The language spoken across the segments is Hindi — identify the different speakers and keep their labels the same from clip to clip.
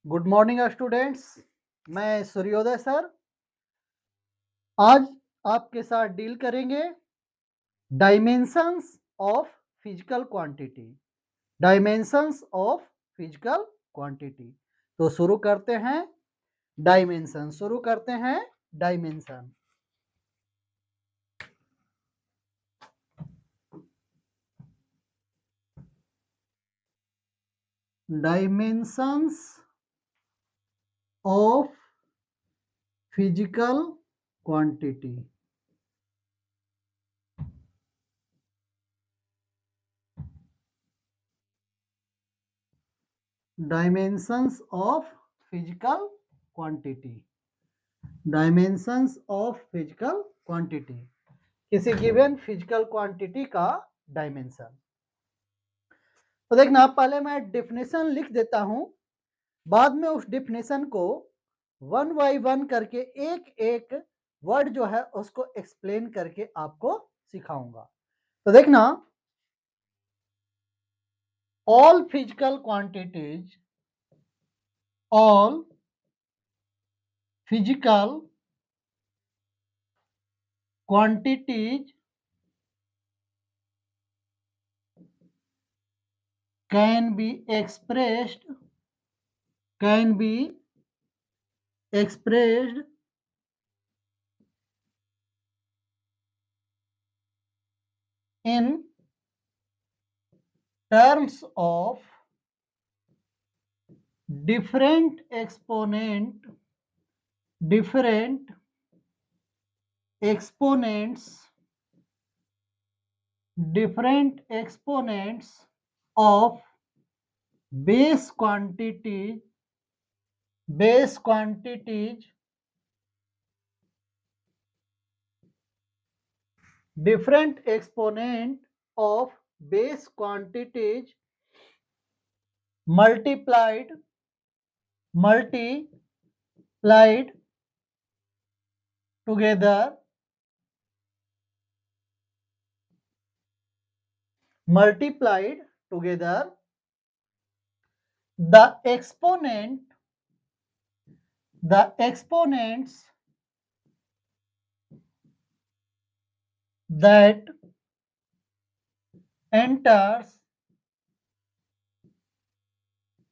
Speaker 1: Good morning students. मैं सूर्योदय सर आज आपके साथ डील करेंगे dimensions of physical quantity. Dimensions of physical quantity. तो शुरू करते हैं dimension. Dimensions of physical quantity. Dimensions of physical quantity. Dimensions of physical quantity, किसी गिवन फिजिकल क्वांटिटी का डायमेंशन। तो देखना, पहले मैं डेफिनेशन लिख देता हूं, बाद में उस डेफिनेशन को वन बाय वन करके एक एक वर्ड जो है उसको एक्सप्लेन करके आपको सिखाऊंगा। तो देखना, all physical quantities, all physical quantities can be expressed in terms of different exponents of base quantities different exponent of base quantities multiplied together the exponents that enters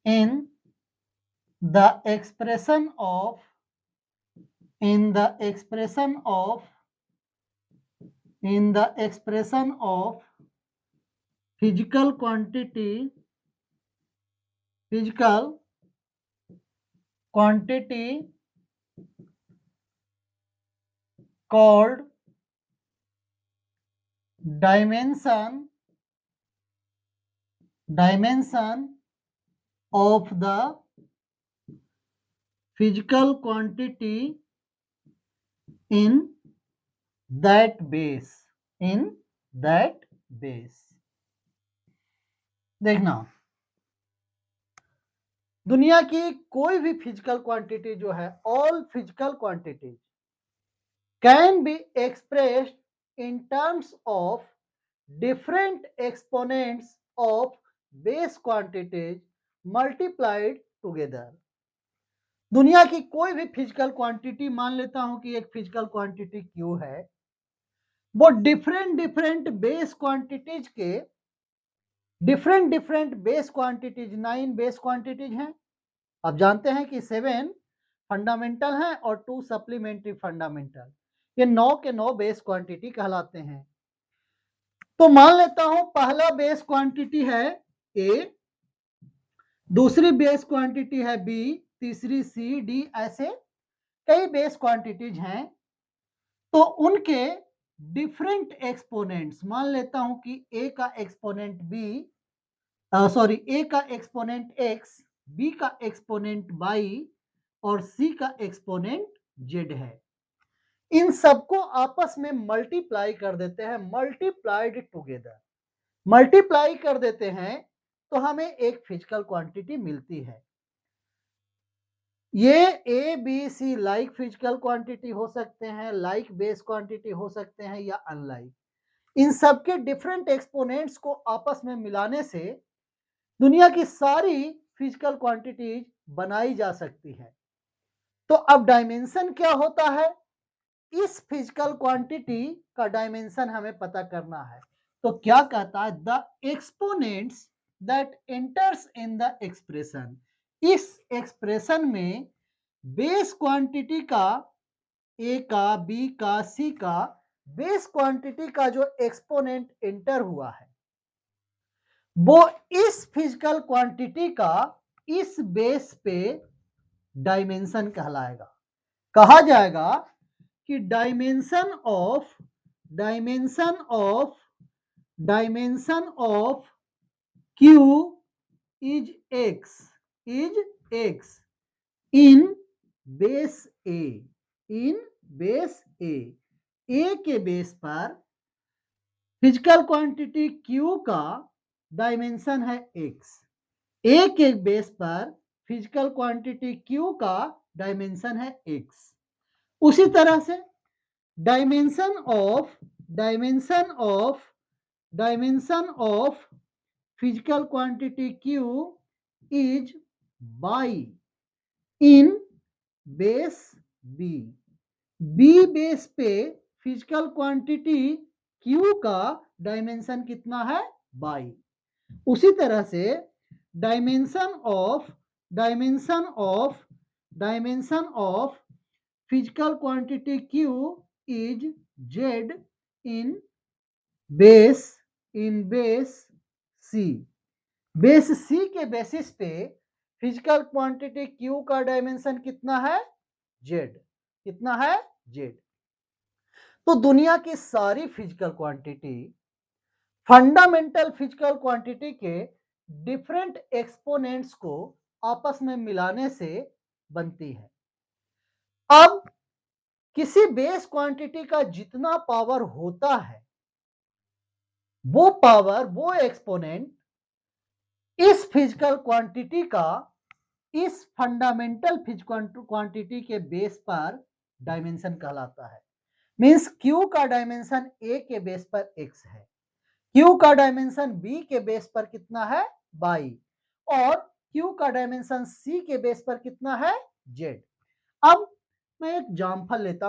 Speaker 1: in the expression of physical quantity called dimension of the physical quantity in that base देखना, दुनिया की कोई भी फिजिकल क्वांटिटी जो है, all physical quantity can be expressed in terms of different exponents of base quantities multiplied together. दुनिया की कोई भी फिजिकल क्वांटिटी, मान लेता हूं कि एक फिजिकल क्वांटिटी क्यू है, वो डिफरेंट बेस क्वांटिटीज के different base quantities, 9 base quantities हैं। आप जानते हैं कि 7 फंडामेंटल हैं और 2 सप्लीमेंट्री फंडामेंटल, ये 9 के 9 बेस क्वांटिटी कहलाते हैं। तो मान लेता हूं पहला बेस क्वांटिटी है ए, दूसरी बेस क्वांटिटी है बी, तीसरी सी, डी, ऐसे कई बेस क्वांटिटीज हैं। तो उनके डिफरेंट एक्सपोनेंट्स, मान लेता हूं कि ए का एक्सपोनेंट बी, ए का एक्सपोनेंट एक्स, बी का एक्सपोनेंट वाई और सी का एक्सपोनेंट जेड है। इन सबको आपस में मल्टीप्लाई कर देते हैं, मल्टीप्लाई कर देते हैं तो हमें एक फिजिकल क्वांटिटी मिलती है। ये A B C like physical quantity हो सकते हैं, लाइक बेस क्वांटिटी हो सकते हैं, या अनलाइक। इन सबके डिफरेंट एक्सपोनेंट्स को आपस में मिलाने से दुनिया की सारी फिजिकल क्वांटिटीज बनाई जा सकती है। तो अब डायमेंशन क्या होता है? इस फिजिकल क्वांटिटी का डायमेंशन हमें पता करना है। तो क्या कहता है? The exponents that enters in the expression, इस एक्सप्रेशन में बेस क्वांटिटी का, ए का, बी का, सी का, बेस क्वांटिटी का जो एक्सपोनेंट एंटर हुआ है वो इस फिजिकल क्वांटिटी का इस बेस पे डायमेंशन कहलाएगा। कहा जाएगा कि dimension of Q is X in base A के बेस पर फिजिकल क्वांटिटी क्यू का डायमेंशन है एक्स, ए के बेस पर फिजिकल क्वांटिटी क्यू का डायमेंशन है एक्स। उसी तरह से dimension of physical quantity Q is Y in base B base पे फिजिकल क्वांटिटी क्यू का डायमेंशन कितना है? बाई। उसी तरह से dimension of physical quantity Q is Z in base C. Base C के बेसिस पे फिजिकल क्वांटिटी क्यू का डायमेंशन कितना है? जेड। कितना है? जेड। तो दुनिया की सारी physical quantity fundamental physical quantity के डिफरेंट एक्सपोनेंट्स को आपस में मिलाने से बनती है। अब किसी बेस क्वांटिटी का जितना पावर होता है वो एक्सपोनेंट इस फिजिकल क्वांटिटी का इस फंडामेंटल फिजिकल क्वांटिटी के बेस पर डायमेंशन कहलाता है। मींस क्यू का डायमेंशन ए के बेस पर एक्स है, क्यू का डायमेंशन बी के बेस पर कितना है? बाई, और क्यू का डायमेंशन सी के बेस पर कितना है? जेड। अब मैं एक एग्जांपल लेता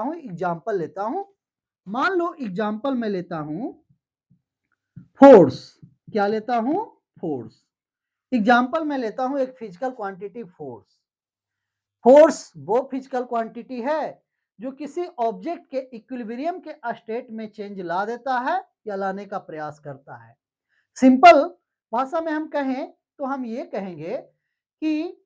Speaker 1: हूं। मान लो एग्जांपल में लेता हूं फोर्स। क्या लेता हूं? फोर्स। एग्जांपल में लेता हूं एक फिजिकल क्वांटिटी फोर्स वो फिजिकल क्वांटिटी है जो किसी ऑब्जेक्ट के इक्विलिब्रियम के स्टेट में चेंज ला देता है या लाने का प्रयास करता है। सिंपल भाषा में हम कहें तो हम ये कहेंगे कि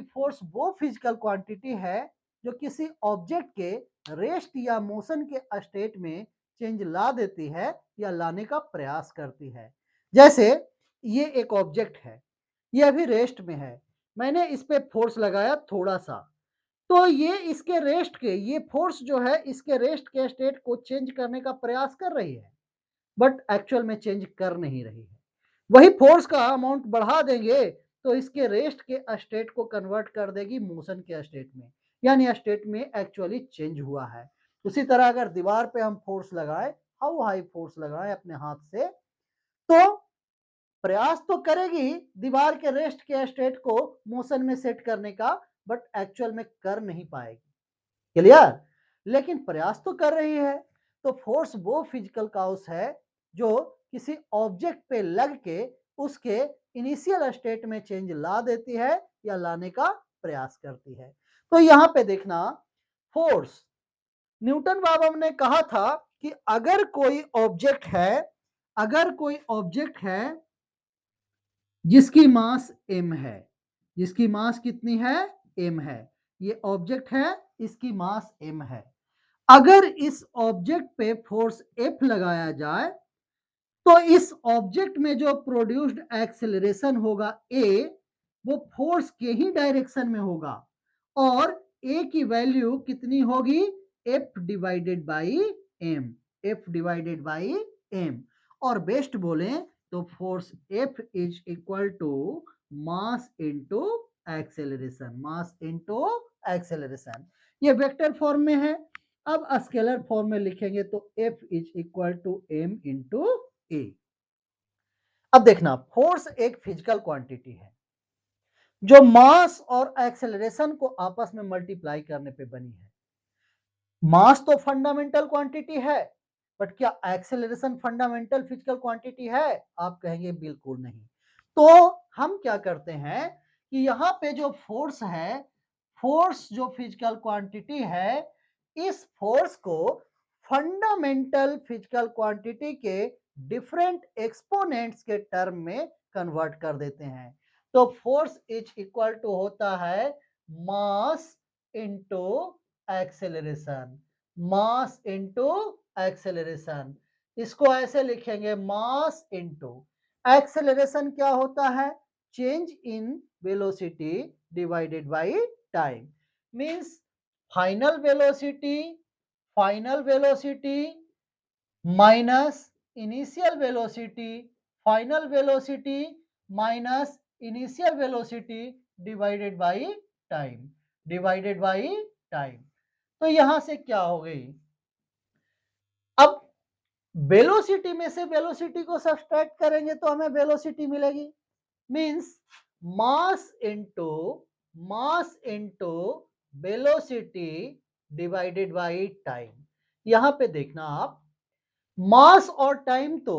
Speaker 1: फोर्स वो फिजिकल क्वांटिटी है जो किसी ऑब्जेक्ट के रेस्ट या मोशन के स्टेट में चेंज ला देती है या लाने का प्रयास करती है। जैसे ये एक ऑब्जेक्ट है, ये अभी रेस्ट में है, मैंने इस पे फोर्स लगाया थोड़ा सा, तो ये फोर्स जो है इसके रेस्ट के स्टेट को चेंज करने का प्रयास कर रही है, बट एक्चुअल में चेंज कर नहीं रही है। वही फोर्स का अमाउंट बढ़ा देंगे तो इसके रेस्ट के स्टेट को कन्वर्ट कर देगी मोशन के स्टेट में, यानी स्टेट में एक्चुअली चेंज हुआ है। उसी तरह अगर दीवार पे हम फोर्स लगाएं, हाउ हाई फोर्स लगाएं अपने हाथ से, तो प्रयास तो करेगी दीवार के रेस्ट के स्टेट को मोशन में सेट करने का, बट एक्चुअल में कर नहीं पाएगी। क्लियर? लेकिन प्रयास तो कर रही है। तो फोर्स वो फिजिकल काउस है जो किसी ऑब्जेक्ट पे लग के उसके इनिशियल स्टेट में चेंज ला देती है या लाने का प्रयास करती है। तो यहां पे देखना, फोर्स, न्यूटन बाबा ने कहा था कि अगर कोई ऑब्जेक्ट है जिसकी मास m है, जिसकी मास कितनी है? m है, ये ऑब्जेक्ट है, इसकी मास m है। अगर इस ऑब्जेक्ट पे फोर्स F लगाया जाए तो इस ऑब्जेक्ट में जो प्रोड्यूस्ड एक्सेलरेशन होगा a, वो फोर्स के ही डायरेक्शन में होगा, और a की वैल्यू कितनी होगी? F divided by m। और बेस्ट बोले तो force F is equal to mass into acceleration. ये वेक्टर फॉर्म में है। अब स्केलर फॉर्म में लिखेंगे तो F is equal to m into A. अब देखना, फोर्स एक फिजिकल क्वांटिटी है जो मास और एक्सेलरेशन को आपस में मल्टीप्लाई करने पे बनी है। मास तो फंडामेंटल क्वांटिटी है, बट क्या एक्सेलरेशन फंडामेंटल फिजिकल क्वांटिटी है? आप कहेंगे बिल्कुल नहीं। तो हम क्या करते हैं कि यहाँ पे जो फोर्स है, फोर्स जो फिजिकल क्वांटिटी है, इस फोर्स को फंडामेंटल फिजिकल क्वांटिटी के डिफरेंट एक्सपोनेंट्स के टर्म में कन्वर्ट कर देते हैं। तो फोर्स इज इक्वल टू होता है mass into acceleration, mass into acceleration. इसको ऐसे लिखेंगे, मास इनटू एक्सेलरेशन क्या होता है? Change in velocity divided by time. Means final velocity, final velocity minus initial velocity, final velocity minus initial velocity divided by time, divided by time. तो यहां से क्या हो गई? अब वेलोसिटी में से वेलोसिटी को सब्सट्रैक्ट करेंगे तो हमें वेलोसिटी मिलेगी। Means mass into, mass into velocity divided by time. यहां पे देखना आप, मास और टाइम तो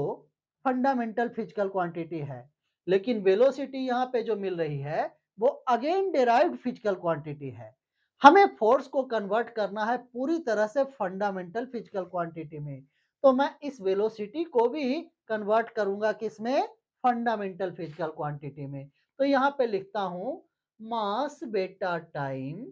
Speaker 1: फंडामेंटल फिजिकल क्वांटिटी है, लेकिन वेलोसिटी यहां पे जो मिल रही है वो अगेन डेराइव्ड फिजिकल क्वांटिटी है। हमें फोर्स को कन्वर्ट करना है पूरी तरह से फंडामेंटल फिजिकल क्वांटिटी में, तो मैं इस वेलोसिटी को भी कन्वर्ट करूंगा किसमें? फंडामेंटल फिजिकल क्वांटिटी में। तो यहां पे लिखता हूं मास बेटा टाइम,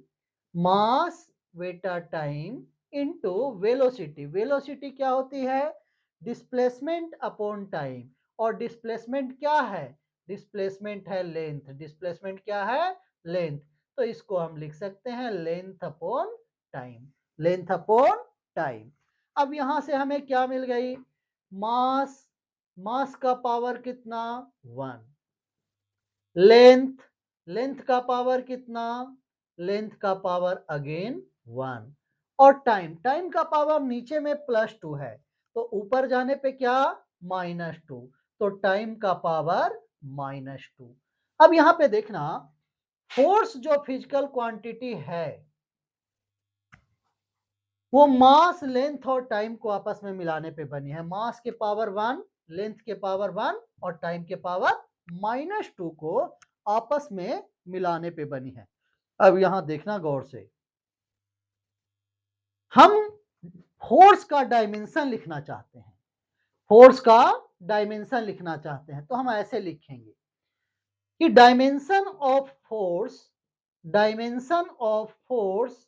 Speaker 1: मास बेटा टाइम इनटू वेलोसिटी। वेलोसिटी क्या होती है? डिस्प्लेसमेंट अपॉन टाइम, और डिस्प्लेसमेंट क्या है? डिस्प्लेसमेंट है लेंथ। डिस्प्लेसमेंट क्या है? लेंथ। तो इसको हम लिख सकते हैं length upon time, length upon time. अब यहां से हमें क्या मिल गई? मास, मास का पावर कितना? 1। लेंथ, लेंथ का पावर कितना? लेंथ का पावर अगेन 1। और टाइम, टाइम का पावर नीचे में +2 है, तो ऊपर जाने पे क्या? -2। तो टाइम का पावर -2। अब यहां पे देखना, फोर्स जो फिजिकल क्वांटिटी है वो मास, लेंथ और टाइम को आपस में मिलाने पे बनी है। मास के पावर 1, लेंथ के पावर 1 और टाइम के पावर -2 को आपस में मिलाने पे बनी है। अब यहां देखना गौर से, हम फोर्स का डायमेंशन लिखना चाहते हैं, फोर्स का डायमेंशन लिखना चाहते हैं, तो हम ऐसे लिखेंगे कि dimension of force, dimension of force,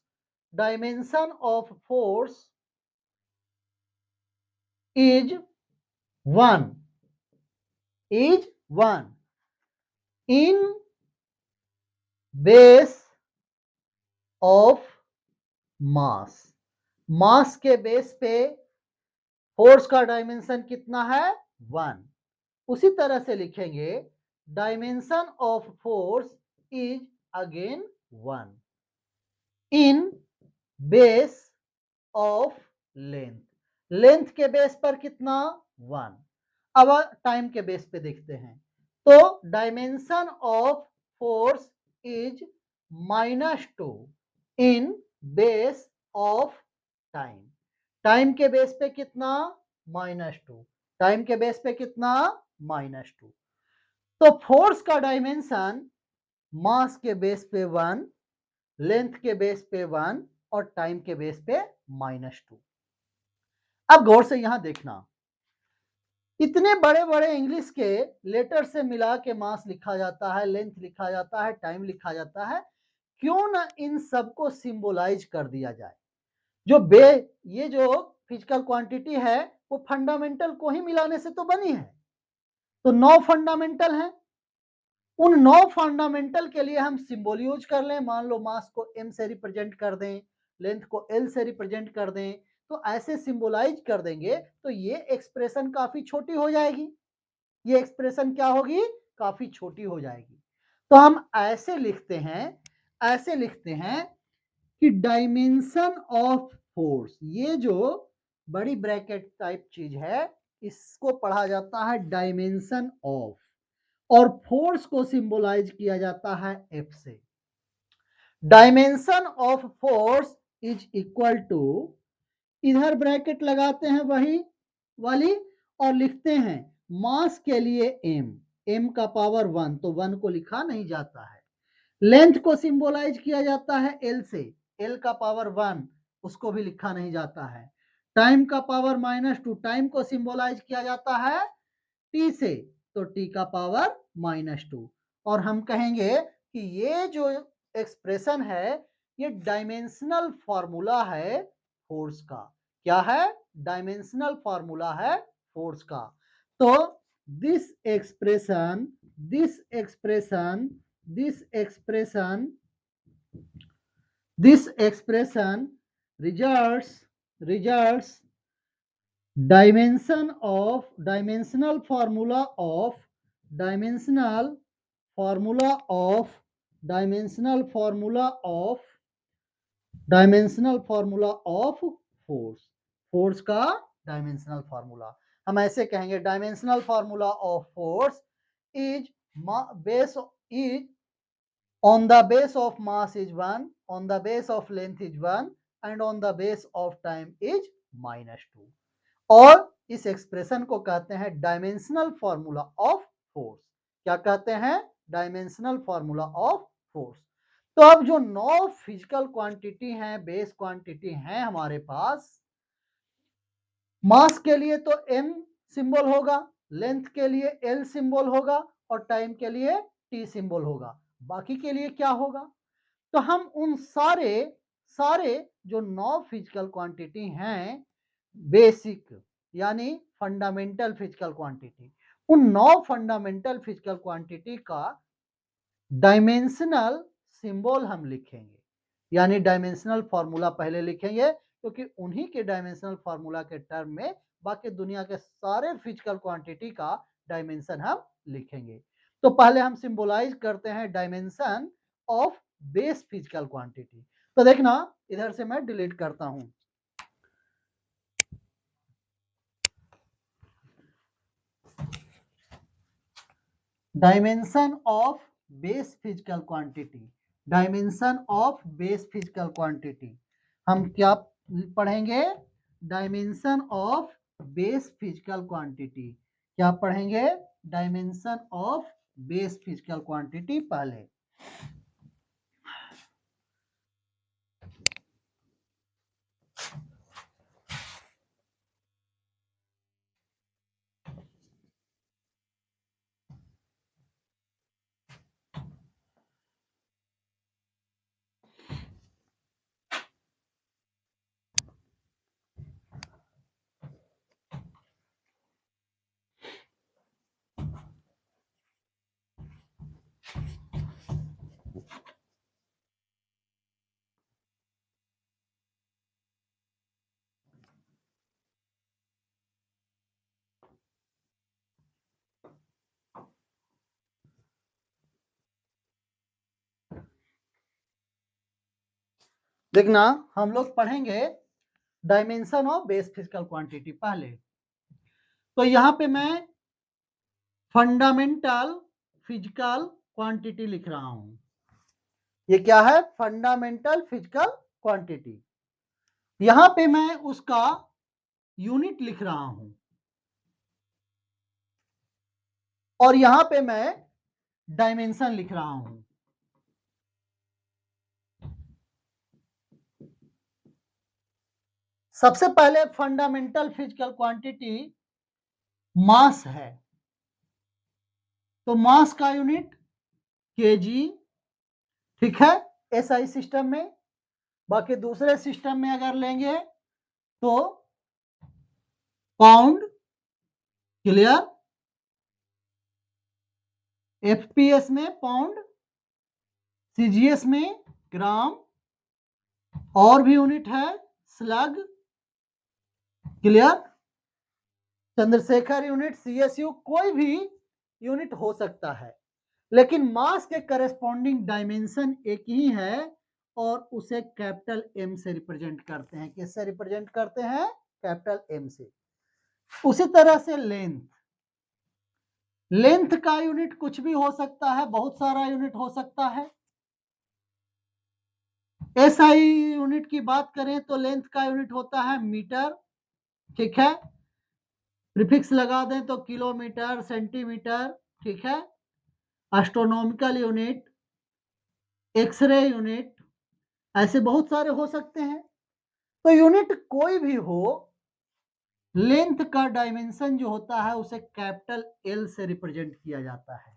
Speaker 1: dimension of force is 1, is 1 in base of mass. Mass के बेस पे फोर्स का डायमेंशन कितना है? 1। उसी तरह से लिखेंगे dimension of force is again 1 in base of length. Length के बेस पर कितना? 1। अब टाइम के बेस पे देखते हैं, तो dimension of force is -2 in base of time. Time के बेस पे कितना? -2। टाइम के बेस पे कितना? -2। तो फोर्स का डायमेंशन मास के बेस पे 1, लेंथ के बेस पे 1 और टाइम के बेस पे -2। अब गौर से यहां देखना, इतने बड़े बड़े इंग्लिश के लेटर से मिला के मास लिखा जाता है, लेंथ लिखा जाता है, टाइम लिखा जाता है, क्यों ना इन सबको सिंबलाइज कर दिया जाए। जो ये जो फिजिकल क्वांटिटी है वो फंडामेंटल को ही मिलाने से तो बनी है, तो 9 फंडामेंटल हैं। उन 9 फंडामेंटल के लिए हम सिंबल यूज कर लें। मान लो मास को m से रिप्रेजेंट कर दें, लेंथ को l से रिप्रेजेंट कर दें, तो ऐसे सिंबलाइज कर देंगे तो ये एक्सप्रेशन काफी छोटी हो जाएगी। ये एक्सप्रेशन क्या होगी? काफी छोटी हो जाएगी। तो हम ऐसे लिखते हैं, ऐसे लिखते हैं कि डायमेंशन ऑफ फोर्स, ये जो बड़ी ब्रैकेट टाइप चीज है, इसको पढ़ा जाता है डायमेंशन ऑफ, और फोर्स को सिंबलाइज किया जाता है एफ से। Dimension of force is equal to, इधर ब्रैकेट लगाते हैं वही वाली और लिखते हैं मास के लिए m, m का पावर 1, तो 1 को लिखा नहीं जाता है। लेंथ को सिंबलाइज किया जाता है l से, l का पावर 1, उसको भी लिखा नहीं जाता है। टाइम का पावर -2, टाइम को सिंबलाइज किया जाता है t से, तो t का पावर -2। और हम कहेंगे कि ये जो एक्सप्रेशन है ये डायमेंशनल फॉर्मूला है फोर्स का। क्या है? डायमेंशनल फॉर्मूला है फोर्स का। तो this expression results dimensional formula of force का डायमेंशनल फॉर्मूला। हम ऐसे कहेंगे dimensional formula of force is on the base of mass is 1, on the base of length is 1 and on the base of time is -2। और इस एक्सप्रेशन को कहते हैं डायमेंशनल फॉर्मूला ऑफ फोर्स। क्या कहते हैं? Dimensional formula of force. तो अब जो 9 फिजिकल क्वांटिटी हैं, बेस क्वांटिटी हैं हमारे पास, मास के लिए तो m सिंबल होगा, लेंथ के लिए l सिंबल होगा और टाइम के लिए t सिंबल होगा। बाकी के लिए क्या होगा? तो हम उन सारे जो 9 फिजिकल क्वांटिटी हैं, बेसिक यानी फंडामेंटल फिजिकल क्वांटिटी, उन 9 फंडामेंटल फिजिकल क्वांटिटी का डायमेंशनल सिंबल हम लिखेंगे, यानी डायमेंशनल फॉर्मूला पहले लिखेंगे, क्योंकि उन्हीं के डायमेंशनल फॉर्मूला के टर्म में बाकी दुनिया के सारे फिजिकल क्वांटिटी का डायमेंशन हम लिखेंगे। तो पहले हम सिंबलाइज करते हैं dimension of base physical quantity. तो देखना, इधर से मैं डिलीट करता हूं। Dimension of base physical quantity, dimension of base physical quantity हम क्या पढ़ेंगे? Dimension of base physical quantity. क्या पढ़ेंगे? Dimension of base physical quantity पहले। देखना, हम लोग पढ़ेंगे dimension of base physical quantity पहले। तो यहां पे मैं फंडामेंटल फिजिकल क्वांटिटी लिख रहा हूं। ये क्या है? Fundamental physical quantity. यहां पे मैं उसका यूनिट लिख रहा हूं और यहां पे मैं डायमेंशन लिख रहा हूं। सबसे पहले फंडामेंटल फिजिकल क्वांटिटी मास है, तो मास का यूनिट केजी, ठीक है, एसआई सिस्टम में। बाकी दूसरे सिस्टम में अगर लेंगे तो पाउंड, क्लियर, एफपीएस में पाउंड, सीजीएस में ग्राम, और भी यूनिट है slug, clear, Chandrashekhar unit, CSU, कोई भी यूनिट हो सकता है, लेकिन मास के करस्पॉन्डिंग डायमेंशन एक ही है और उसे कैपिटल एम से रिप्रेजेंट करते हैं। किससे रिप्रेजेंट करते हैं? कैपिटल एम से। उसी तरह से लेंथ, लेंथ का यूनिट कुछ भी हो सकता है, बहुत सारा यूनिट हो सकता है। एसआई यूनिट की बात करें तो लेंथ का यूनिट होता है मीटर, ठीक है। प्रीफिक्स लगा दें तो किलोमीटर, सेंटीमीटर, ठीक है। एस्ट्रोनॉमिकल यूनिट, एक्सरे यूनिट, ऐसे बहुत सारे हो सकते हैं। तो यूनिट कोई भी हो, लेंथ का डायमेंशन जो होता है उसे कैपिटल एल से रिप्रेजेंट किया जाता है।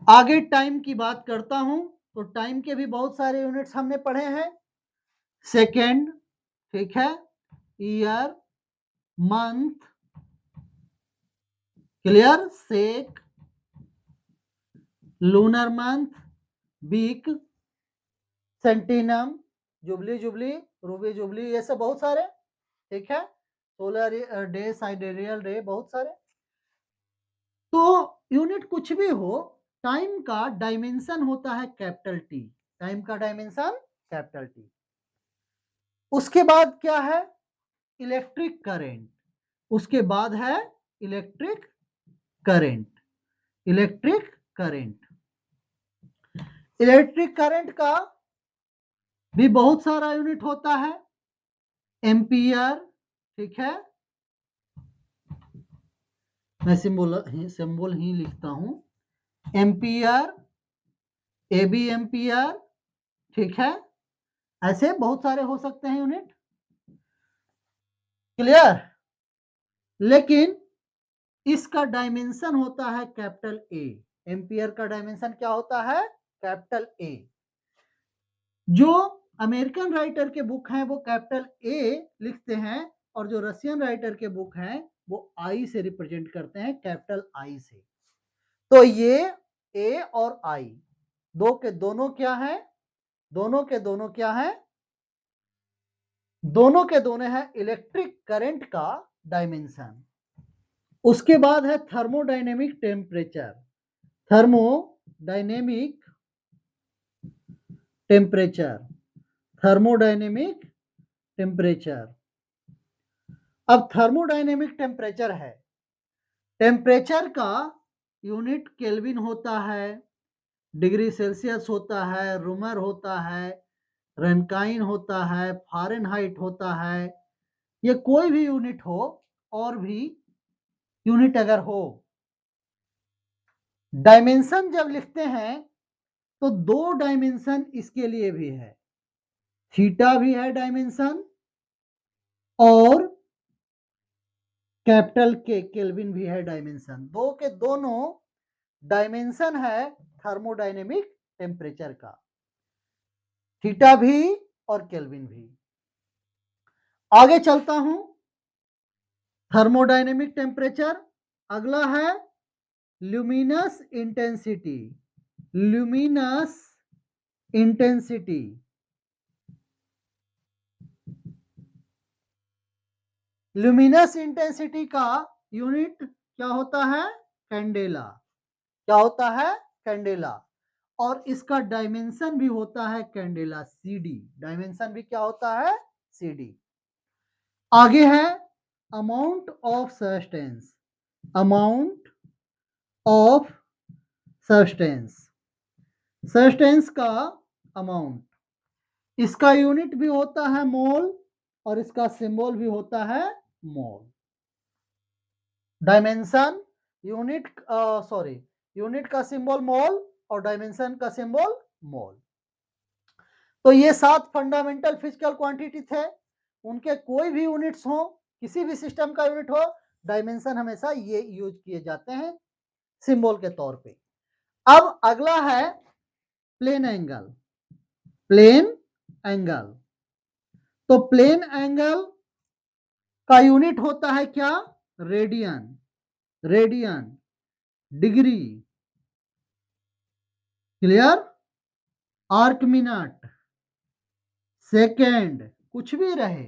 Speaker 1: आगे टाइम की बात करता हूं तो टाइम के भी बहुत सारे यूनिट्स हमने पढ़े हैं। सेकेंड, ठीक है, year, month, clear, sec, lunar month, week, centennial, jubilee jubilee, ruby jubilee, ये सब बहुत सारे, ठीक है। सोलर डे, साइडेरियल डे, बहुत सारे। तो यूनिट कुछ भी हो, टाइम का डायमेंशन होता है कैपिटल टी, टाइम का डायमेंशन कैपिटल टी। उसके बाद क्या है, इलेक्ट्रिक करंट, उसके बाद है electric current. Electric current, electric current का भी बहुत सारा यूनिट होता है। एम्पियर, ठीक है, मैं सिंबल ही लिखता हूं, एम्पियर, एबी एम्पियर, ठीक है। ऐसे बहुत सारे हो सकते हैं यूनिट, क्लियर। लेकिन इसका डायमेंशन होता है कैपिटल ए, एम्पियर का डायमेंशन क्या होता है, कैपिटल ए। जो अमेरिकन राइटर के बुक हैं वो कैपिटल ए लिखते हैं, और जो रशियन राइटर के बुक हैं वो आई से रिप्रेजेंट करते हैं, कैपिटल आई से। तो ये ए और आई दो के दोनों क्या है, दोनों के दोनों क्या है, दोनों के दोनों है इलेक्ट्रिक करंट का डायमेंशन। उसके बाद है thermodynamic temperature, thermodynamic temperature, thermodynamic temperature. अब थर्मोडायनेमिक टेम्परेचर है, टेम्परेचर का यूनिट केल्विन होता है, डिग्री सेल्सियस होता है, रूमर होता है, रनकाइन होता है, फारेनहाइट होता है। ये कोई भी यूनिट हो, और भी यूनिट अगर हो, डायमेंशन जब लिखते हैं तो दो डायमेंशन इसके लिए भी है, थीटा भी है डायमेंशन, और कैपिटल के केल्विन भी है डायमेंशन। दो के दोनों डायमेंशन है थर्मोडायनेमिक टेम्परेचर का, थीटा भी और केल्विन भी। आगे चलता हूं, थर्मोडायनेमिक टेम्परेचर। अगला है luminous intensity, luminous intensity, luminous intensity का यूनिट क्या होता है, कैंडेला, क्या होता है, कैंडेला। और इसका डायमेंशन भी होता है कैंडेला, सीडी, डायमेंशन भी क्या होता है, सीडी। आगे है amount of substance, amount of substance, substance का अमाउंट, इसका यूनिट भी होता है मोल, और इसका सिंबल भी होता है मोल। डायमेंशन, यूनिट, सॉरी, यूनिट का सिंबल मोल और डायमेंशन का सिंबल मोल। तो ये 7 फंडामेंटल फिजिकल क्वांटिटी थे, उनके कोई भी यूनिट्स हो, किसी भी सिस्टम का यूनिट हो, डायमेंशन हमेशा ये यूज किए जाते हैं सिंबल के तौर पे। अब अगला है प्लेन एंगल, प्लेन एंगल। तो प्लेन एंगल का यूनिट होता है क्या, radian, radian, degree, clear, arc minute, second, कुछ भी रहे,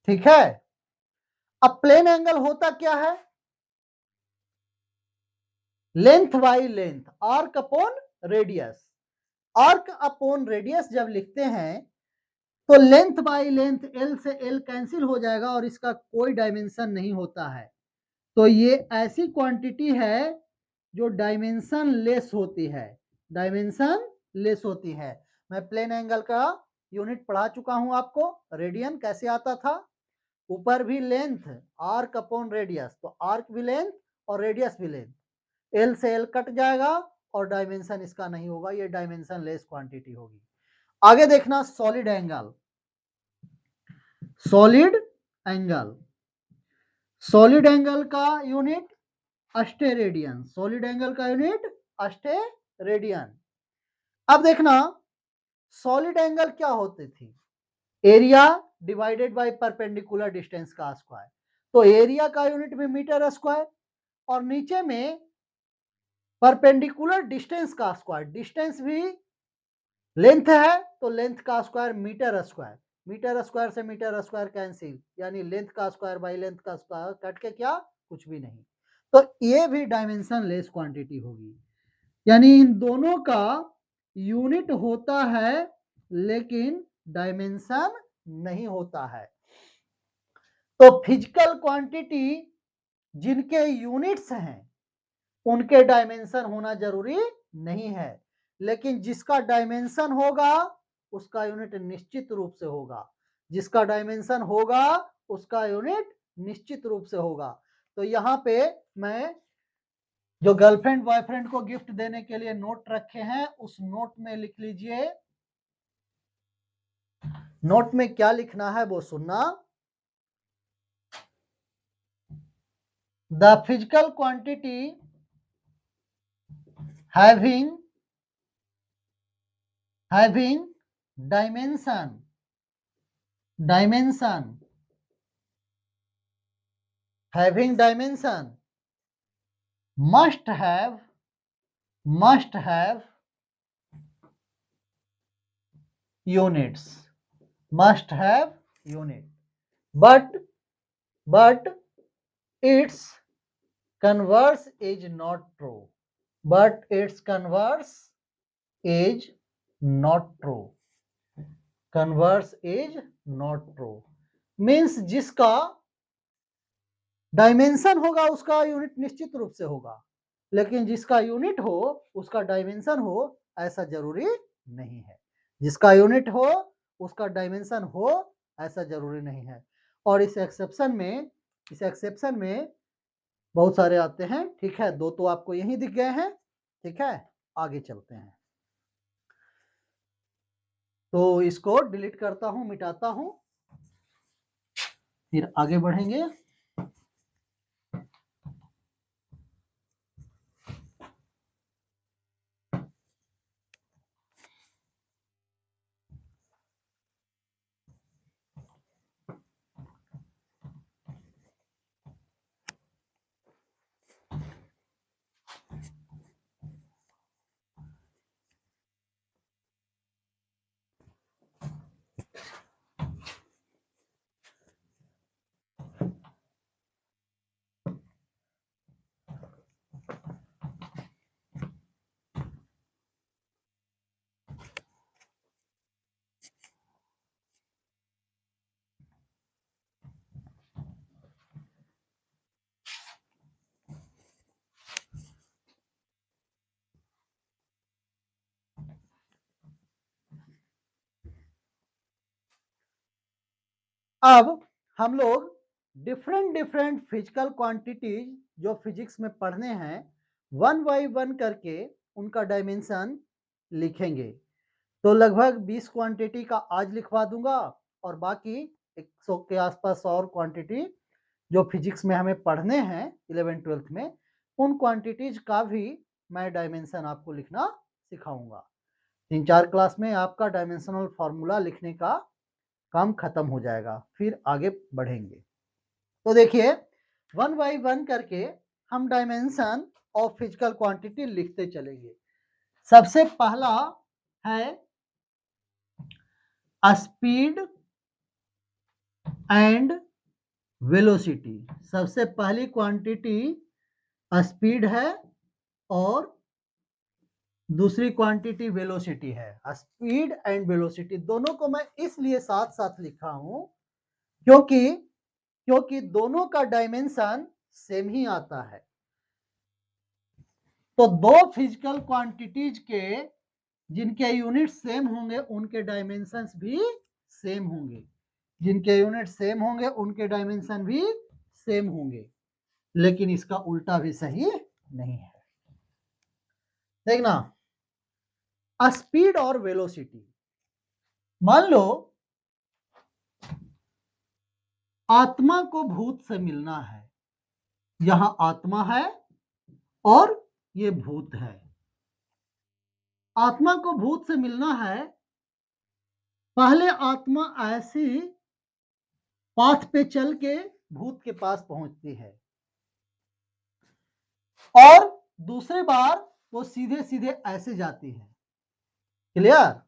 Speaker 1: ठीक है। अब प्लेन एंगल होता क्या है, length by length, arc upon radius. Arc upon radius जब लिखते हैं तो लेंथ बाई लेंथ एल से एल कैंसिल हो जाएगा और इसका कोई डायमेंशन नहीं होता है। तो ये ऐसी क्वांटिटी है जो डायमेंशन लेस होती है, डायमेंशन लेस होती है। मैं प्लेन एंगल का यूनिट पढ़ा चुका हूं आपको, रेडियन कैसे आता था, ऊपर भी लेंथ आर्क अपॉन रेडियस, तो आर्क भी लेंथ और रेडियस भी लेंथ, एल से एल कट जाएगा और डायमेंशन इसका नहीं होगा, ये डायमेंशन लेस क्वांटिटी होगी। आगे देखना solid angle, solid angle, solid angle का यूनिट अस्टेरेडियन, सॉलिड एंगल का यूनिट अस्टेरेडियन। अब देखना सॉलिड एंगल क्या होती थी, area divided by perpendicular distance का स्क्वायर, तो एरिया का यूनिट भी मीटर स्क्वायर और नीचे में परपेंडिकुलर डिस्टेंस का स्क्वायर, डिस्टेंस भी लेंथ है तो लेंथ का square metre square, metre square से मीटर स्क्वायर कैंसिल, यानी लेंथ का स्क्वायर बाई लेंथ का स्क्वायर कट के क्या, कुछ भी नहीं। तो ये भी डायमेंशन लेस क्वांटिटी होगी, यानी इन दोनों का यूनिट होता है लेकिन डायमेंशन नहीं होता है। तो फिजिकल क्वांटिटी जिनके यूनिट्स हैं उनके डायमेंशन होना जरूरी नहीं है, लेकिन जिसका डायमेंशन होगा उसका यूनिट निश्चित रूप से होगा, जिसका डायमेंशन होगा उसका यूनिट निश्चित रूप से होगा। तो यहाँ पे मैं जो गर्लफ्रेंड बॉयफ्रेंड को गिफ्ट देने के लिए नोट रखे हैं उस नोट में लिख लीजिए, नोट में क्या लिखना है वो सुनना, the physical quantity having dimension having dimension must have units, must have unit, but its converse is not true, but its converse is not true, converse is not true means जिसका डायमेंशन होगा उसका यूनिट निश्चित रूप से होगा, लेकिन जिसका यूनिट हो उसका डायमेंशन हो ऐसा जरूरी नहीं है, जिसका यूनिट हो उसका डायमेंशन हो ऐसा जरूरी नहीं है। और इस एक्सेप्शन में बहुत सारे आते हैं, ठीक है, दो तो आपको यही दिख गए हैं, ठीक है, आगे चलते हैं। तो इसको डिलीट करता हूं, मिटाता हूं, फिर आगे बढ़ेंगे। अब हम लोग डिफरेंट फिजिकल क्वांटिटीज जो फिजिक्स में पढ़ने हैं वन बाई वन करके उनका डायमेंशन लिखेंगे। तो लगभग 20 क्वांटिटी का आज लिखवा दूंगा और बाकी 100 के आसपास और क्वांटिटी जो फिजिक्स में हमें पढ़ने हैं 11th-12th में, उन क्वांटिटीज का भी मैं डायमेंशन आपको लिखना सिखाऊंगा। 3-4 क्लास में आपका डायमेंशनल फॉर्मूला लिखने का काम खत्म हो जाएगा, फिर आगे बढ़ेंगे। तो देखिए वन बाई वन करके हम डायमेंशन ऑफ फिजिकल क्वांटिटी लिखते चलेंगे। सबसे पहला है स्पीड एंड वेलोसिटी, सबसे पहली क्वांटिटी स्पीड है और दूसरी क्वांटिटी वेलोसिटी है। स्पीड एंड वेलोसिटी दोनों को मैं इसलिए साथ साथ लिखा हूं क्योंकि दोनों का डायमेंशन सेम ही आता है। तो दो फिजिकल क्वांटिटीज के जिनके यूनिट सेम होंगे उनके डायमेंशंस भी सेम होंगे, जिनके यूनिट सेम होंगे उनके डायमेंशन भी सेम होंगे, लेकिन इसका उल्टा भी सही नहीं है। देखना, स्पीड और वेलोसिटी, मान लो आत्मा को भूत से मिलना है। यहां आत्मा है और ये भूत है। आत्मा को भूत से मिलना है, पहले आत्मा ऐसी पाथ पे चल के भूत के पास पहुंचती है और दूसरी बार वो सीधे सीधे ऐसे जाती है। क्लियर?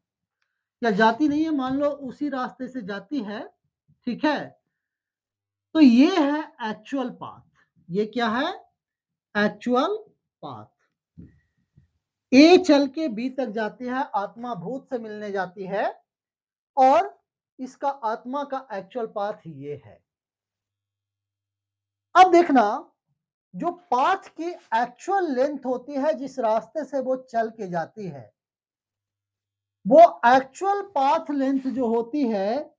Speaker 1: या जाती नहीं है, मान लो उसी रास्ते से जाती है, ठीक है। तो ये है एक्चुअल पाथ। ये क्या है? Actual path. ए चल के बी तक जाती है, आत्मा भूत से मिलने जाती है और इसका आत्मा का एक्चुअल पाथ ये है। अब देखना, जो पाथ की एक्चुअल लेंथ होती है जिस रास्ते से वो चल के जाती है, वो एक्चुअल पाथ लेंथ जो होती है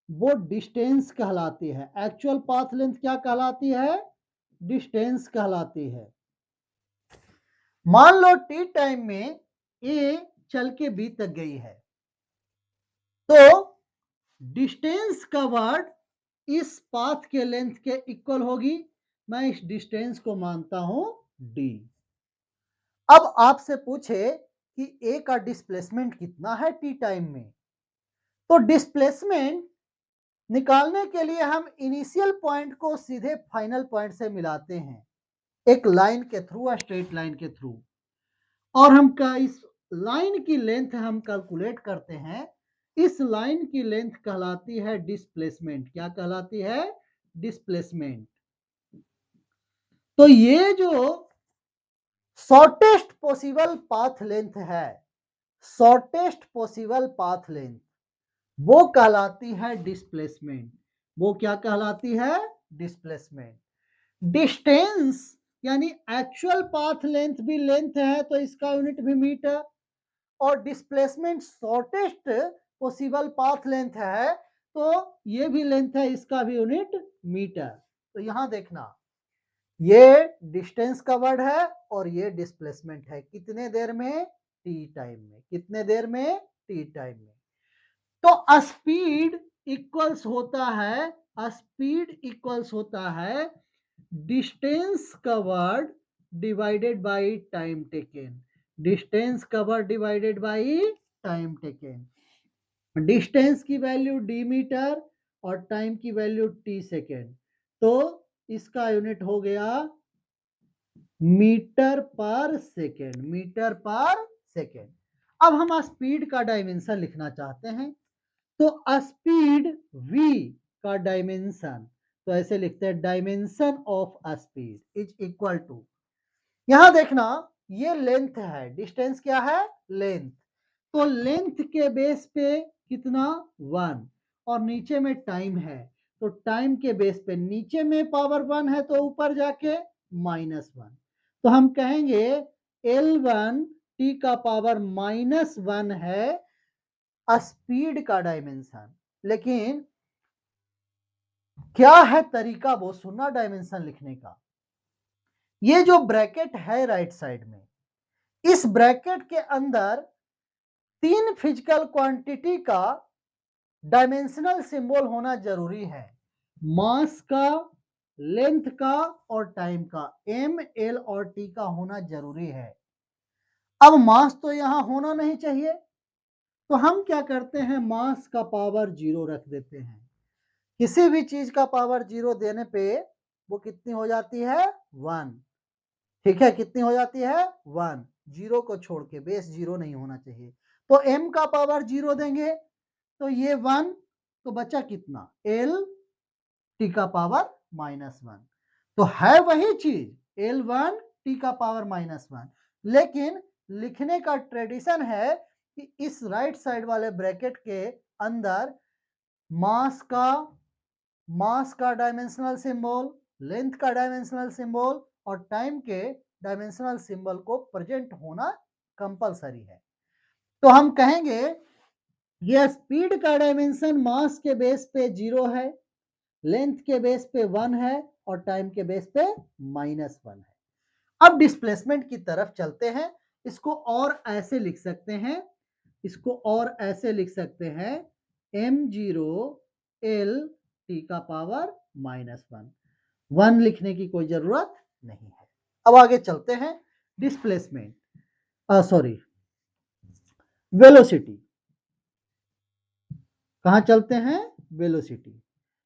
Speaker 1: वो डिस्टेंस कहलाती है। एक्चुअल पाथ लेंथ क्या कहलाती है? डिस्टेंस कहलाती है। मान लो टी टाइम में ए चल के बी तक गई है, तो डिस्टेंस कवर्ड इस पाथ के लेंथ के इक्वल होगी। मैं इस डिस्टेंस को मानता हूं डी। अब आपसे पूछे कि ए का डिस्प्लेसमेंट कितना है टी टाइम में, तो डिस्प्लेसमेंट निकालने के लिए हम इनिशियल पॉइंट को सीधे फाइनल पॉइंट से मिलाते हैं, एक लाइन के थ्रू, स्ट्रेट लाइन के थ्रू, और हम का इस लाइन की लेंथ हम कैलकुलेट करते हैं। इस लाइन की लेंथ कहलाती है डिस्प्लेसमेंट। क्या कहलाती है? डिस्प्लेसमेंट। तो ये जो शॉर्टेस्ट पॉसिबल पाथ लेंथ है, शॉर्टेस्ट पॉसिबल पाथ लेंथ, वो कहलाती है डिस्प्लेसमेंट। वो क्या कहलाती है? डिस्प्लेसमेंट। डिस्टेंस यानी एक्चुअल पाथ लेंथ भी लेंथ है तो इसका यूनिट भी मीटर, और displacement shortest possible path length है तो ये भी लेंथ है, इसका भी यूनिट मीटर। तो यहां देखना, ये डिस्टेंस कवर्ड है और ये डिस्प्लेसमेंट है। कितने देर में? टी टाइम में। कितने देर में? टी टाइम में। तो स्पीड इक्वल्स होता है, स्पीड इक्वल्स होता है distance covered divided by time taken. Distance covered divided by time taken. Distance की वैल्यू डी मीटर और टाइम की वैल्यू टी सेकेंड, तो इसका यूनिट हो गया metre per second. Metre per second. अब हम स्पीड का डायमेंशन लिखना चाहते हैं, तो स्पीड v का डायमेंशन, तो ऐसे लिखते हैं dimension of speed is equal to, यहां देखना ये लेंथ है, डिस्टेंस क्या है? लेंथ। तो लेंथ के बेस पे कितना? 1, और नीचे में टाइम है तो टाइम के बेस पे नीचे में पावर 1 है तो ऊपर जाके -1। तो हम कहेंगे L1 t का पावर -1 है स्पीड का डायमेंशन। लेकिन क्या है तरीका वो सुनना डायमेंशन लिखने का। ये जो ब्रैकेट है राइट साइड में, इस ब्रैकेट के अंदर 3 फिजिकल क्वांटिटी का डायमेंशनल सिंबल होना जरूरी है, मास का, लेंथ का और टाइम का। m, l और t का होना जरूरी है। अब मास तो यहां होना नहीं चाहिए, तो हम क्या करते हैं, मास का पावर 0 रख देते हैं। किसी भी चीज का पावर 0 देने पे वो कितनी हो जाती है? 1। ठीक है, कितनी हो जाती है? 1। 0 को छोड़ के, बेस 0 नहीं होना चाहिए। तो m का पावर 0 देंगे तो ये 1, तो बचा कितना? l t का पावर -1। तो है वही चीज L1 t का पावर -1, लेकिन लिखने का ट्रेडिशन है कि इस राइट साइड वाले ब्रैकेट के अंदर मास का डायमेंशनल सिंबल, लेंथ का डायमेंशनल सिंबल और टाइम के डायमेंशनल सिंबल को प्रेजेंट होना कंपलसरी है। तो हम कहेंगे यह स्पीड का डायमेंशन मास के बेस पे 0 है, लेंथ के बेस पे 1 है और टाइम के बेस पे -1 है। अब डिस्प्लेसमेंट की तरफ चलते हैं। इसको और ऐसे लिख सकते हैं, m0 l t का पावर -1, 1 लिखने की कोई जरूरत नहीं है। अब आगे चलते हैं। वेलोसिटी, कहां चलते हैं?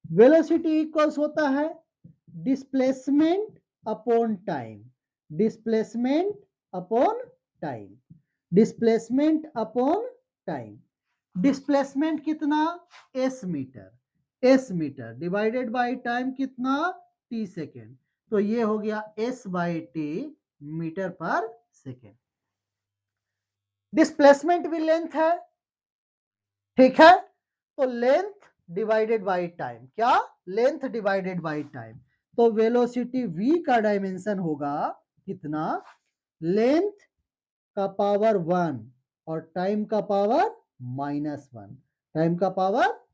Speaker 1: वेलोसिटी इक्वल्स होता है displacement upon time, displacement upon time. Displacement कितना? s metre divided by time कितना? t second. तो ये हो गया s/t metre per second. Displacement भी लेंथ है, ठीक है? तो लेंथ डिवाइडेड बाय टाइम, क्या? Length divided by time. तो वेलोसिटी v का डायमेंशन होगा कितना? लेंथ का पावर 1 और टाइम का पावर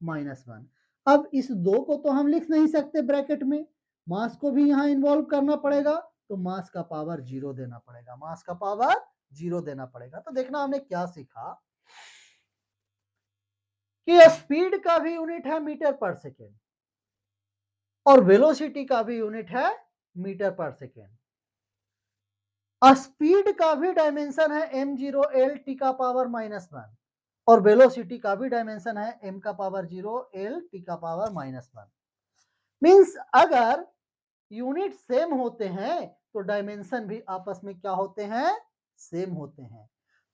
Speaker 1: -1, अब इस दो को तो हम लिख नहीं सकते ब्रैकेट में, मास को भी यहां इन्वॉल्व करना पड़ेगा, तो मास का पावर 0 देना पड़ेगा। तो देखना हमने क्या सीखा कि स्पीड का भी यूनिट है मीटर पर सेकेंड और वेलोसिटी का भी यूनिट है मीटर पर सेकेंड। स्पीड का भी डायमेंशन है m0 l t का पावर -1 और वेलोसिटी का भी डायमेंशन है m का पावर 0 l t का पावर -1। मींस अगर यूनिट सेम होते हैं तो डायमेंशन भी आपस में क्या होते हैं? सेम होते हैं।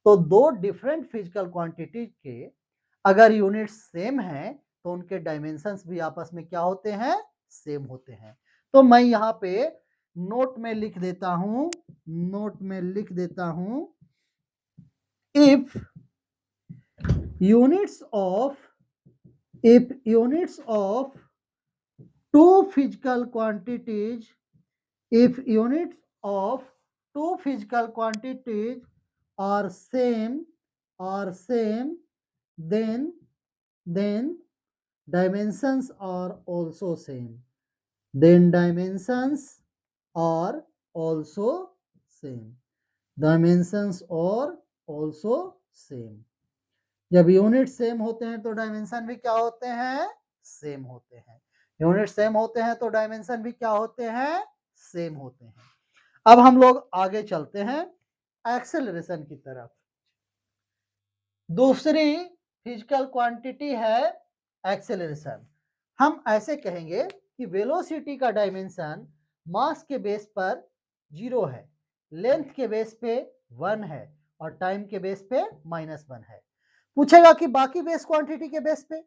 Speaker 1: तो दो डिफरेंट फिजिकल क्वांटिटी के अगर यूनिट सेम है तो उनके डायमेंशंस भी आपस में क्या होते हैं? सेम होते हैं। तो मैं यहां पे नोट में लिख देता हूं if units of two physical quantities if units of two physical quantities are same then dimensions are also same, जब यूनिट सेम होते हैं तो डायमेंशन भी क्या होते हैं? सेम होते हैं। यूनिट सेम होते हैं तो डायमेंशन भी क्या होते हैं? सेम होते हैं। अब हम लोग आगे चलते हैं एक्सेलरेशन की तरफ। दूसरी फिजिकल क्वांटिटी है एक्सेलरेशन। हम ऐसे कहेंगे कि वेलोसिटी का डायमेंशन मास के बेस पर 0 है, लेंथ के बेस पे 1 है और टाइम के बेस पे -1 है। पूछेगा कि बाकी बेस क्वांटिटी के बेस पे,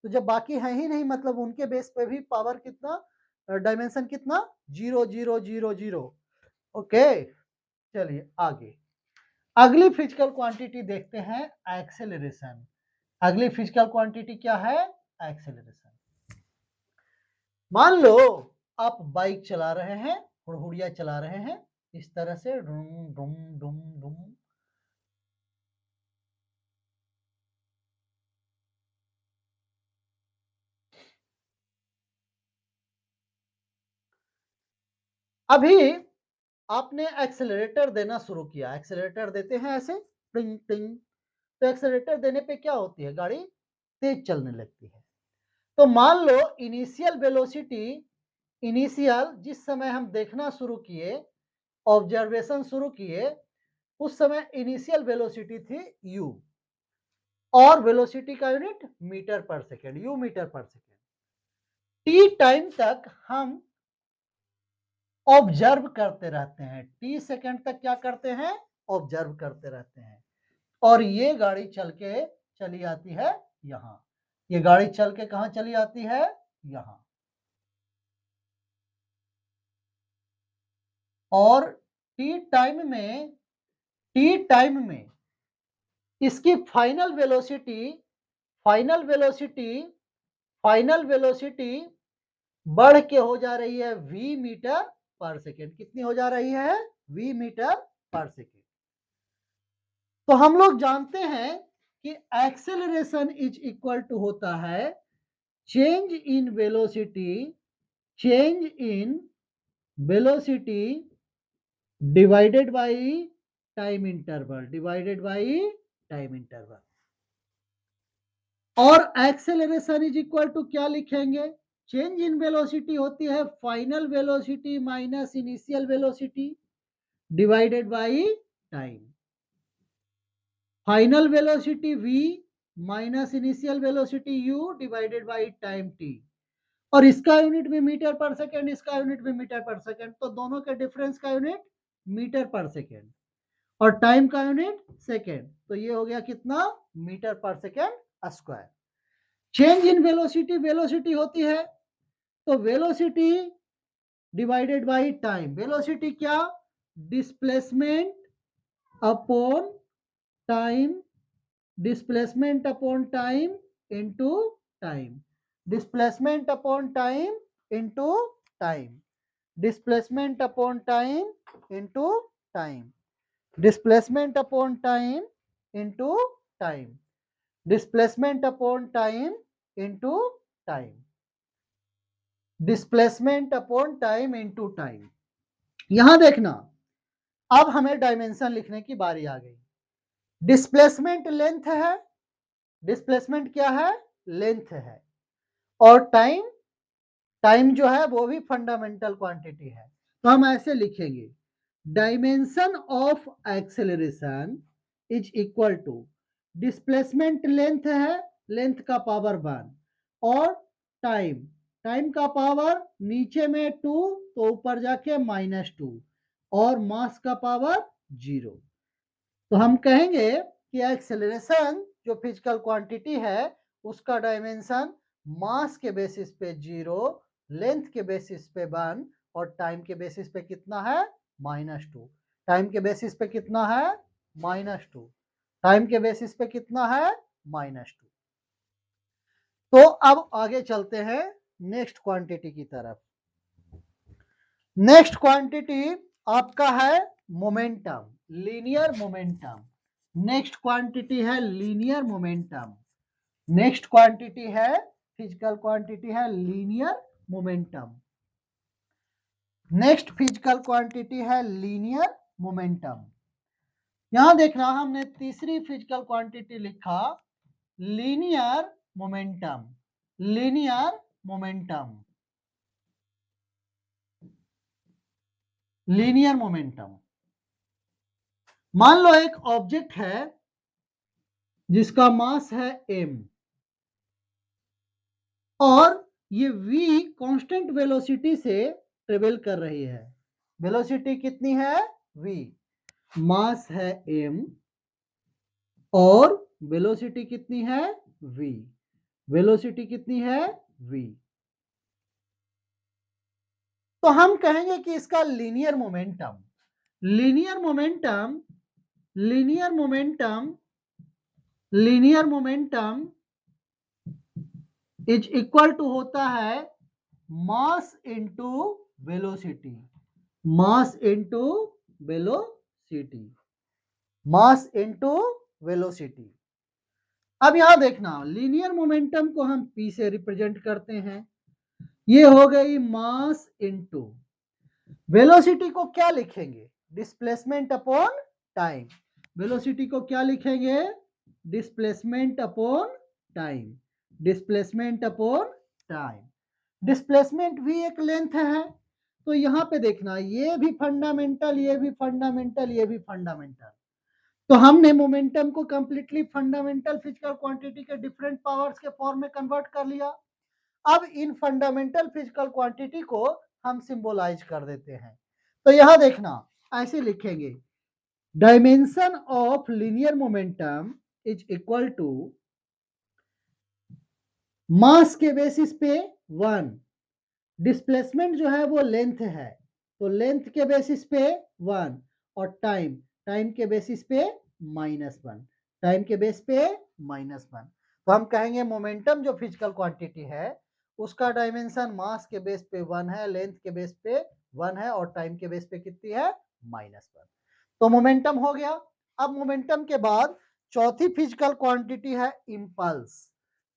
Speaker 1: तो जब बाकी है ही नहीं मतलब उनके बेस पे भी पावर कितना, डायमेंशन कितना? 0 0 0 0। ओके, चलिए आगे अगली फिजिकल क्वांटिटी देखते हैं एक्सेलरेशन। अगली फिजिकल क्वांटिटी क्या है? एक्सेलरेशन। मान लो आप बाइक चला रहे हैं, हुड़हुड़िया चला रहे हैं इस तरह से डुम डुम डुम डुम। अभी आपने एक्सेलरेटर देना शुरू किया, एक्सेलरेटर देते हैं ऐसे टिंग टिंग, तो एक्सेलरेटर देने पे क्या होती है? गाड़ी तेज चलने लगती है। तो मान लो इनिशियल जिस समय हम देखना शुरू किए, ऑब्जर्वेशन शुरू किए, उस समय इनिशियल वेलोसिटी थी u और वेलोसिटी का unit metre per second, u metre per second. T time तक हम ऑब्जर्व करते रहते हैं, टी सेकेंड तक क्या करते हैं? ऑब्जर्व करते रहते हैं। और ये गाड़ी चल के चली आती है यहां, ये गाड़ी चल के कहां चली आती है? यहां। और टी टाइम में टी टाइम में इसकी फाइनल वेलोसिटी बढ़ के हो जा रही है v मीटर पर सेकेंड। कितनी हो जा रही है? v metre per second. तो हम लोग जानते हैं कि एक्सेलरेशन इज इक्वल टू होता है change in velocity divided by time interval. और एक्सेलरेशन इज इक्वल टू क्या लिखेंगे? चेंज इन वेलोसिटी होती है final velocity minus initial velocity divided by time. Final velocity v minus initial velocity u divided by time t। और इसका यूनिट भी मीटर पर सेकेंड, इसका यूनिट भी मीटर पर सेकेंड, तो दोनों के डिफरेंस का यूनिट मीटर पर सेकेंड और टाइम का यूनिट सेकेंड। तो ये हो गया कितना? Metre per second square. Change in velocity होती है तो velocity divided by time. Velocity क्या? Displacement upon time, displacement upon time into time, displacement upon time into time, displacement upon time into time, displacement upon time into time, displacement upon time into time, displacement upon time into time. यहां देखना, अब हमें डायमेंशन लिखने की बारी आ गई। डिस्प्लेसमेंट लेंथ है, डिस्प्लेसमेंट क्या है? लेंथ है। और टाइम जो है वो भी फंडामेंटल क्वांटिटी है। तो हम ऐसे लिखेंगे, dimension of acceleration is equal to displacement length है, लेंथ का पावर 1 और टाइम का पावर नीचे में 2 तो ऊपर जाके -2 और मास का पावर 0। तो हम कहेंगे कि एक्सेलरेशन जो फिजिकल क्वांटिटी है उसका डायमेंशन मास के बेसिस पे 0, लेंथ के बेसिस पे 1 और टाइम के बेसिस पे कितना है? -2। टाइम के बेसिस पे कितना है? -2। टाइम के बेसिस पे कितना है? -2। तो अब आगे चलते हैं नेक्स्ट क्वांटिटी की तरफ। नेक्स्ट क्वांटिटी आपका है momentum, linear momentum. Next quantity है लीनियर मोमेंटम। नेक्स्ट क्वांटिटी है फिजिकल क्वांटिटी है linear momentum. Next physical quantity है लीनियर मोमेंटम। यहां देखना, हमने तीसरी फिजिकल क्वांटिटी लिखा linear momentum. Linear momentum, linear momentum. मान लो एक ऑब्जेक्ट है जिसका मास है m और ये v कांस्टेंट वेलोसिटी से ट्रेवल कर रही है। वेलोसिटी कितनी है? v। मास है m और वेलोसिटी कितनी है? v। वेलोसिटी कितनी है? v। तो हम कहेंगे कि इसका linear momentum, linear momentum, linear momentum, linear momentum is equal to होता है mass into velocity. Mass into velocity, mass into velocity. अब यहां देखना, लीनियर मोमेंटम को हम p से रिप्रेजेंट करते हैं। ये हो गई मास इंटू वेलोसिटी को क्या लिखेंगे? Displacement upon time. वेलोसिटी को क्या लिखेंगे? Displacement upon time, displacement upon time. Displacement भी एक लेंथ है, तो यहां पे देखना, ये भी फंडामेंटल, ये भी फंडामेंटल, ये भी फंडामेंटल। तो हमने मोमेंटम को कंप्लीटली फंडामेंटल फिजिकल क्वांटिटी के डिफरेंट पावर्स के फॉर्म में कन्वर्ट कर लिया। अब इन फंडामेंटल फिजिकल क्वांटिटी को हम सिंबलाइज कर देते हैं। तो यहां देखना, ऐसे लिखेंगे, dimension of linear momentum is equal to mass के बेसिस पे 1, डिस्प्लेसमेंट जो है वो लेंथ है तो लेंथ के बेसिस पे 1 और टाइम, टाइम के बेसिस पे -1, टाइम के बेस पे -1। तो हम कहेंगे मोमेंटम जो फिजिकल क्वांटिटी है उसका डायमेंशन मास के बेस पे 1 है, लेंथ के बेस पे 1 है और टाइम के बेस पे कितनी है -1। तो मोमेंटम हो गया। अब मोमेंटम के बाद चौथी फिजिकल क्वांटिटी है इम्पल्स।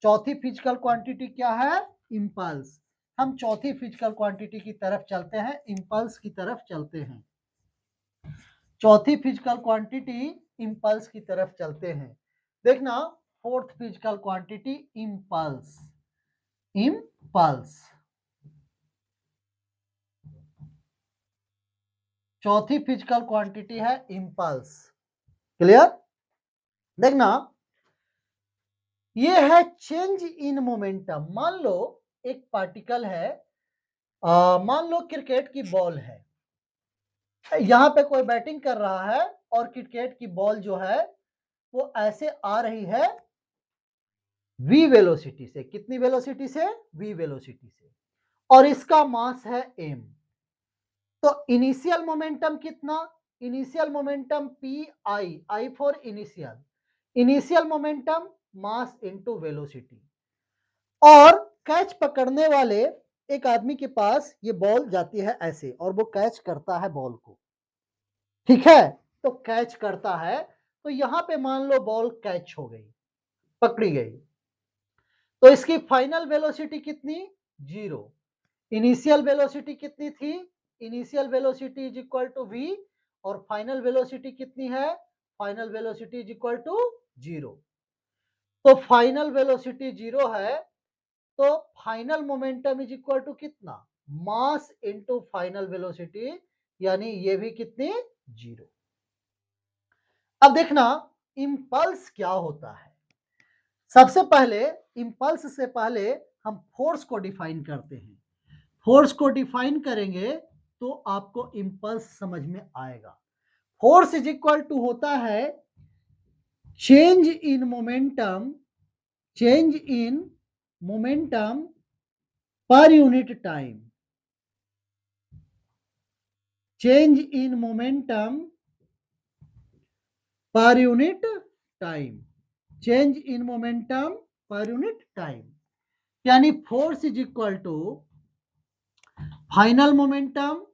Speaker 1: चौथी फिजिकल क्वांटिटी क्या है? इम्पल्स। हम चौथी फिजिकल क्वांटिटी की तरफ चलते हैं, इम्पल्स की तरफ चलते हैं। चौथी फिजिकल क्वांटिटी इम्पल्स की तरफ चलते हैं। देखना, fourth physical quantity impulse. Impulse चौथी फिजिकल क्वांटिटी है इम्पल्स। क्लियर? देखना, ये है चेंज इन मोमेंटम। मान लो एक पार्टिकल है, मान लो क्रिकेट की बॉल है, यहां पे कोई बैटिंग कर रहा है और क्रिकेट की बॉल जो है वो ऐसे आ रही है v वेलोसिटी से। कितनी वेलोसिटी से? v वेलोसिटी से। और इसका मास है m। तो इनिशियल मोमेंटम कितना? Initial momentum P I for initial. Initial momentum mass into velocity. और कैच पकड़ने वाले एक आदमी के पास ये बॉल जाती है ऐसे और वो कैच करता है बॉल को, ठीक है? तो कैच करता है, तो यहां पे मान लो बॉल कैच हो गई, पकड़ी गई, तो इसकी फाइनल वेलोसिटी कितनी? 0। इनिशियल वेलोसिटी कितनी थी? Initial velocity is equal to v और फाइनल वेलोसिटी कितनी है? Final velocity is equal to 0। तो फाइनल वेलोसिटी 0 है, तो final momentum is equal to कितना? मास इनटू फाइनल वेलोसिटी, यानी ये भी कितनी? 0। अब देखना इंपल्स क्या होता है। सबसे पहले इंपल्स से पहले हम फोर्स को डिफाइन करते हैं। फोर्स को डिफाइन करेंगे तो आपको इंपल्स समझ में आएगा। फोर्स इज इक्वल टू होता है change in momentum, change in momentum per unit time, change in momentum per unit time, change in momentum per unit time. यानी force is equal to final momentum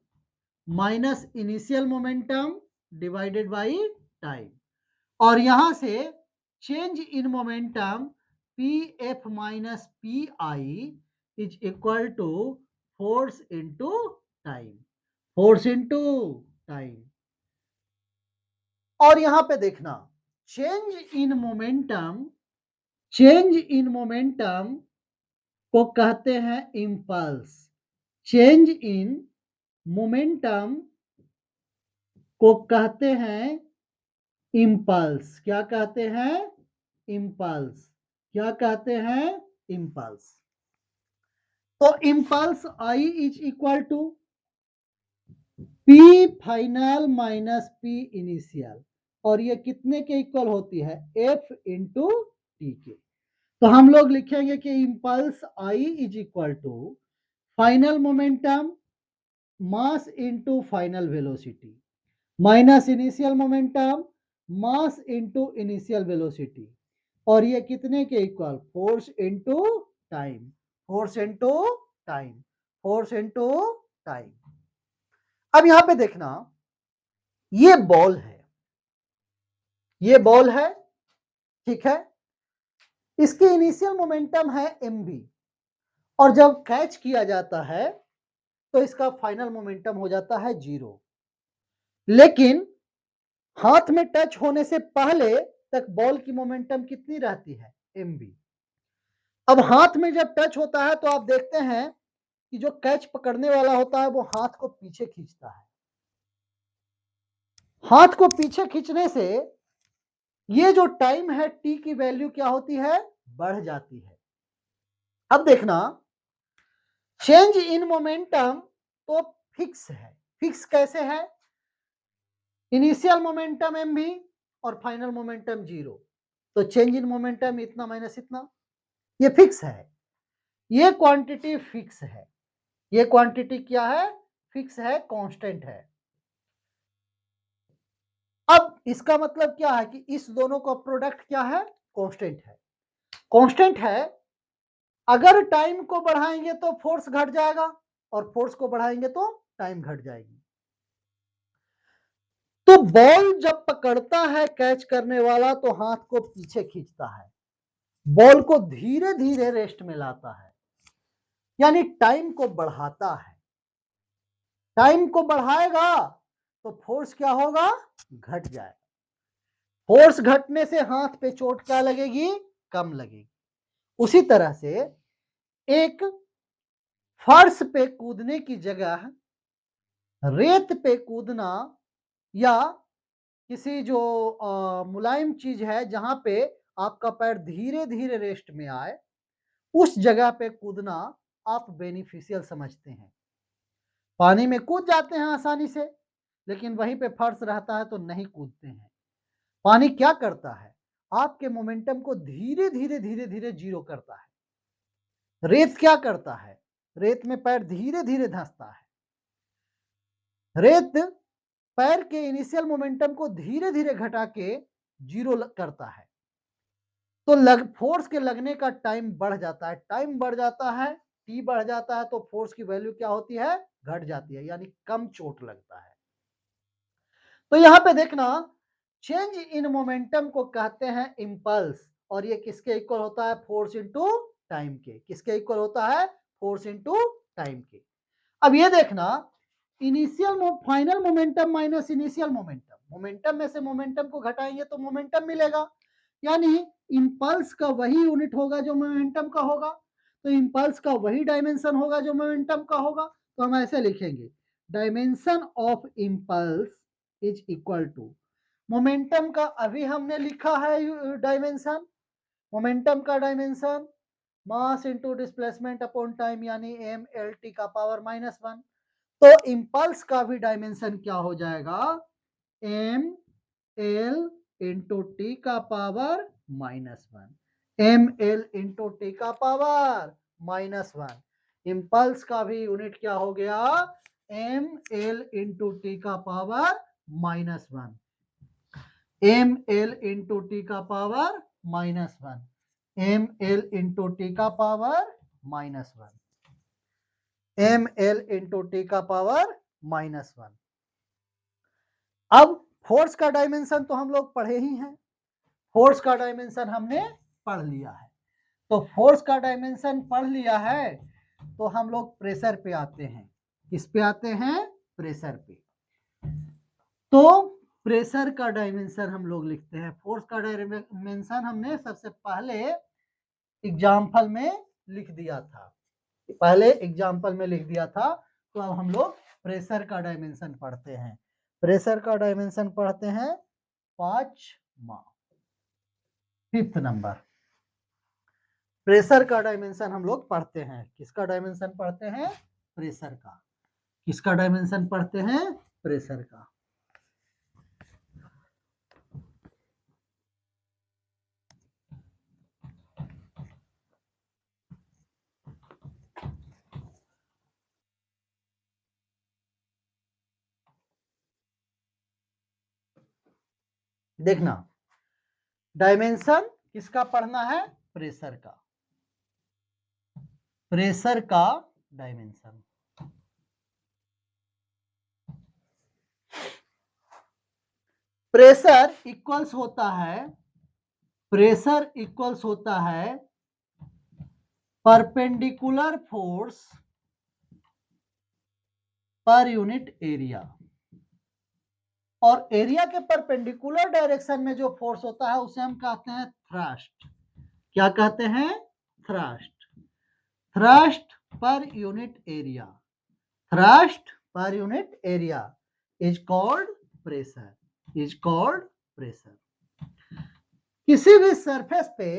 Speaker 1: minus initial momentum divided by time. और यहां से change in momentum P F minus P I is equal to force into time, force into time. और यहां पे देखना, change in momentum, change in momentum को कहते हैं इंपल्स। चेंज इन मोमेंटम को कहते हैं इंपल्स। क्या कहते हैं? इंपल्स। क्या कहते हैं? इंपल्स। तो impulse I is equal to P final minus P initial, और ये कितने के इक्वल होती है? एफ इंटू टी के। तो हम लोग लिखेंगे कि impulse I is equal to final momentum mass into final velocity minus initial momentum mass into initial velocity, और ये कितने के equal? Force into time, force into time, force into time. अब यहां पे देखना, ये बॉल है, ये बॉल है, ठीक है? इसकी इनिशियल मोमेंटम है mv, और जब कैच किया जाता है तो इसका फाइनल मोमेंटम हो जाता है 0। लेकिन हाथ में टच होने से पहले तक बॉल की मोमेंटम कितनी रहती है? mv। अब हाथ में जब टच होता है तो आप देखते हैं कि जो कैच पकड़ने वाला होता है वो हाथ को पीछे खींचता है। हाथ को पीछे खींचने से ये जो टाइम है t की वैल्यू क्या होती है? बढ़ जाती है। अब देखना, चेंज इन मोमेंटम तो फिक्स है। फिक्स कैसे है? इनिशियल मोमेंटम mv और फाइनल मोमेंटम 0, तो चेंज इन मोमेंटम इतना माइनस इतना, ये फिक्स है। ये क्वांटिटी फिक्स है। ये क्वांटिटी क्या है? फिक्स है, कांस्टेंट है। अब इसका मतलब क्या है कि इस दोनों का प्रोडक्ट क्या है, कांस्टेंट है। कांस्टेंट है, अगर टाइम को बढ़ाएंगे तो फोर्स घट जाएगा और फोर्स को बढ़ाएंगे तो टाइम घट जाएगी। तो बॉल जब पकड़ता है कैच करने वाला तो हाथ को पीछे खींचता है, बॉल को धीरे धीरे रेस्ट में लाता है, यानी टाइम को बढ़ाता है। टाइम को बढ़ाएगा तो फोर्स क्या होगा, घट जाएगा। फोर्स घटने से हाथ पे चोट क्या लगेगी, कम लगेगी। उसी तरह से एक फर्श पे कूदने की जगह रेत पे कूदना या किसी जो मुलायम चीज है जहां पे आपका पैर धीरे धीरे रेस्ट में आए, उस जगह पे कूदना आप बेनिफिशियल समझते हैं। पानी में कूद जाते हैं आसानी से, लेकिन वहीं पे फर्श रहता है तो नहीं कूदते हैं। पानी क्या करता है, आपके मोमेंटम को धीरे धीरे धीरे धीरे जीरो करता है। रेत क्या करता है, रेत में पैर धीरे धीरे धंसता है। रेत पैर के इनिशियल मोमेंटम को धीरे धीरे घटा के जीरो करता है, तो फोर्स के लगने का टाइम बढ़ जाता है। टाइम बढ़ जाता है, टी बढ़ जाता है, तो फोर्स की वैल्यू क्या होती है, घट जाती है, यानी कम चोट लगता है। तो यहां पे देखना, चेंज इन मोमेंटम को कहते हैं इम्पल्स, और ये किसके इक्वल होता है, फोर्स इनटू टाइम के। किसके इक्वल होता है, फोर्स इनटू टाइम के। अब ये देखना, initial final momentum minus initial momentum, momentum में से मोमेंटम को घटाएंगे तो मोमेंटम मिलेगा, यानी इंपल्स का वही यूनिट होगा जो मोमेंटम का होगा, तो इंपल्स का वही डायमेंशन होगा जो मोमेंटम का होगा। तो हम ऐसे लिखेंगे, dimension of impulse is equal to, momentum का अभी हमने लिखा है डायमेंशन, मोमेंटम का dimension mass into displacement upon time, यानी एम एल टी का पावर -1। तो इंपल्स का भी डायमेंशन क्या हो जाएगा, एम एल इंटू टी का power -1, M L into T का पावर -1। इंपल्स का भी यूनिट क्या हो गया, एम एल इंटू टी का power -1, M L into T का power -1, M L into T का power -1, M L into T का पावर -1। अब फोर्स का डायमेंशन तो हम लोग पढ़े ही हैं, फोर्स का डायमेंशन हमने पढ़ लिया है। तो फोर्स का डायमेंशन पढ़ लिया है, तो हम लोग प्रेशर पे आते हैं। किस पे आते हैं, प्रेशर पे। तो प्रेशर का डायमेंशन हम लोग लिखते हैं। फोर्स का डायमेंशन हमने सबसे पहले एग्जाम्पल में लिख दिया था, पहले एग्जाम्पल में लिख दिया था। तो अब हम लोग प्रेशर का डायमेंशन पढ़ते हैं। प्रेशर का डायमेंशन पढ़ते हैं 5वां, 5th नंबर। प्रेशर का डायमेंशन हम लोग पढ़ते हैं, किसका डायमेंशन पढ़ते हैं, प्रेशर का। किसका डायमेंशन पढ़ते हैं, प्रेशर का। देखना, डायमेंशन किसका पढ़ना है, प्रेशर का। प्रेशर का डायमेंशन, प्रेशर इक्वल्स होता है, प्रेशर इक्वल्स होता है perpendicular force per unit area, और एरिया के परपेंडिकुलर डायरेक्शन में जो फोर्स होता है उसे हम कहते हैं थ्रस्ट। क्या कहते हैं, thrust. Thrust per unit area, thrust per unit area is called pressure, is called pressure. किसी भी सरफेस पे,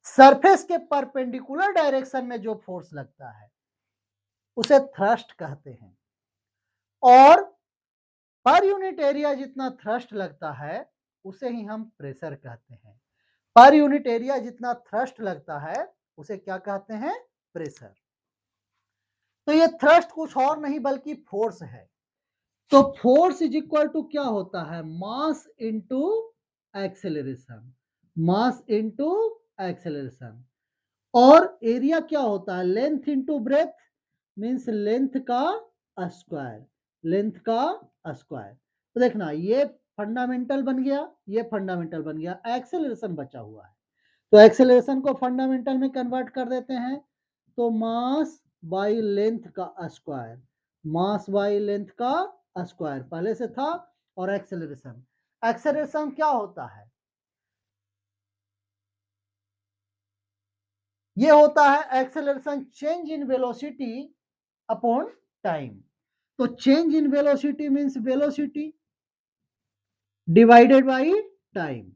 Speaker 1: सरफेस के परपेंडिकुलर डायरेक्शन में जो फोर्स लगता है उसे थ्रस्ट कहते हैं, और पर यूनिट एरिया जितना थ्रस्ट लगता है उसे ही हम प्रेशर कहते हैं। पर यूनिट एरिया जितना थ्रस्ट लगता है उसे क्या कहते हैं, प्रेशर। तो ये थ्रस्ट कुछ और नहीं बल्कि फोर्स है। तो फोर्स इज इक्वल टू क्या होता है, mass into acceleration, mass into acceleration. और एरिया क्या होता है, length into breath, means length का स्क्वायर, लेंथ का स्क्वायर। तो देखना ये फंडामेंटल बन गया, ये फंडामेंटल बन गया, एक्सेलरेशन बचा हुआ है। तो एक्सेलरेशन को फंडामेंटल में कन्वर्ट कर देते हैं, तो मास बाई लेंथ का स्क्वायर, मास बाई लेंथ का स्क्वायर पहले से था। और एक्सेलरेशन, एक्सेलरेशन क्या होता है, ये होता है acceleration change in velocity upon time. तो change in velocity means velocity divided by time.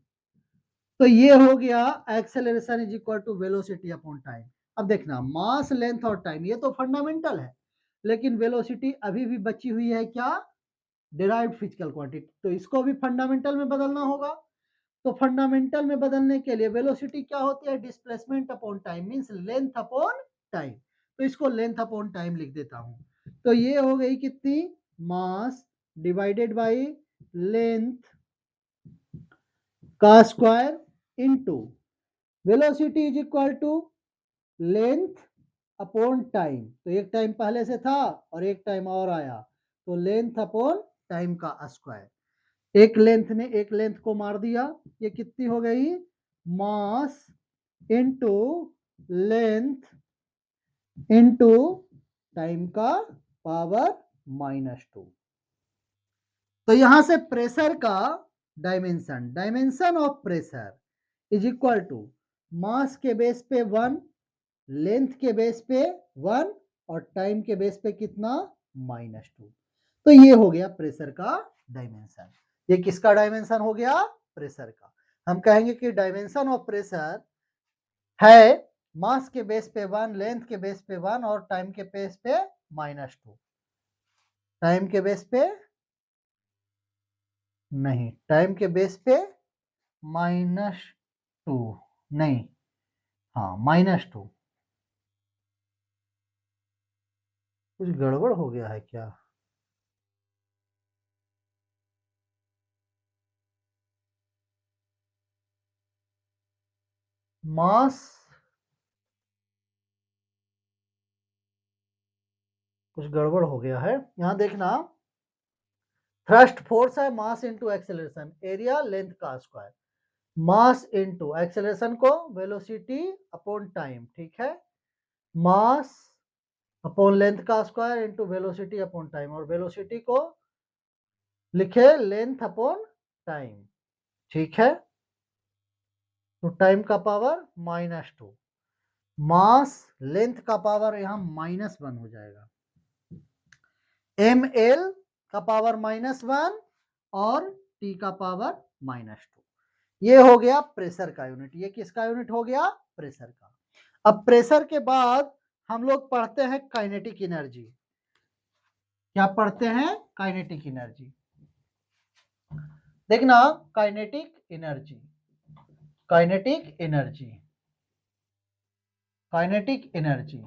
Speaker 1: तो ये हो गया acceleration is equal to velocity upon time. अब देखना मास लेंथ और टाइम ये तो फंडामेंटल है, लेकिन वेलोसिटी अभी भी बची हुई है क्या, डिराइव्ड फिजिकल क्वांटिटी। तो इसको भी फंडामेंटल में बदलना होगा। तो फंडामेंटल में बदलने के लिए वेलोसिटी क्या होती है, displacement upon time, means length upon time. तो इसको लेंथ अपॉन टाइम लिख देता हूं। तो ये हो गई कितनी, मास डिवाइडेड बाय लेंथ का square into velocity is equal to length upon time. तो एक टाइम पहले से था और एक टाइम और आया, तो लेंथ अपॉन टाइम का स्क्वायर। एक लेंथ ने एक लेंथ को मार दिया, ये कितनी हो गई, mass into length into time का पावर -2। तो यहां से प्रेशर का dimension, dimension of pressure is equal to mass के बेस पे 1, लेंथ के बेस पे 1 और टाइम के बेस पे कितना, -2। तो ये हो गया प्रेशर का डायमेंशन। ये किसका डायमेंशन हो गया, प्रेशर का। हम कहेंगे कि डायमेंशन ऑफ प्रेशर है मास के बेस पे 1, लेंथ के बेस पे 1 और टाइम के बेस पे -2। टाइम के बेस पे नहीं, टाइम के बेस पे -2 नहीं, हाँ -2। कुछ गड़बड़ हो गया है क्या, मास कुछ गड़बड़ हो गया है, यहां देखना थ्रस्ट फोर्स है mass into acceleration, area length का स्क्वायर, मास इंटू एक्सेलरेशन को वेलोसिटी अपॉन टाइम, ठीक है, मास अपॉन लेंथ का square into velocity upon time, और वेलोसिटी को लिखे लेंथ अपॉन टाइम, ठीक है। तो टाइम का पावर -2, मास लेंथ का पावर यहां -1 हो जाएगा, ml का पावर -1 और t का पावर -2। ये हो गया प्रेशर का यूनिट। ये किसका यूनिट हो गया, प्रेशर का। अब प्रेशर के बाद हम लोग पढ़ते हैं काइनेटिक एनर्जी। क्या पढ़ते हैं, काइनेटिक एनर्जी। देखना kinetic energy, kinetic energy, kinetic energy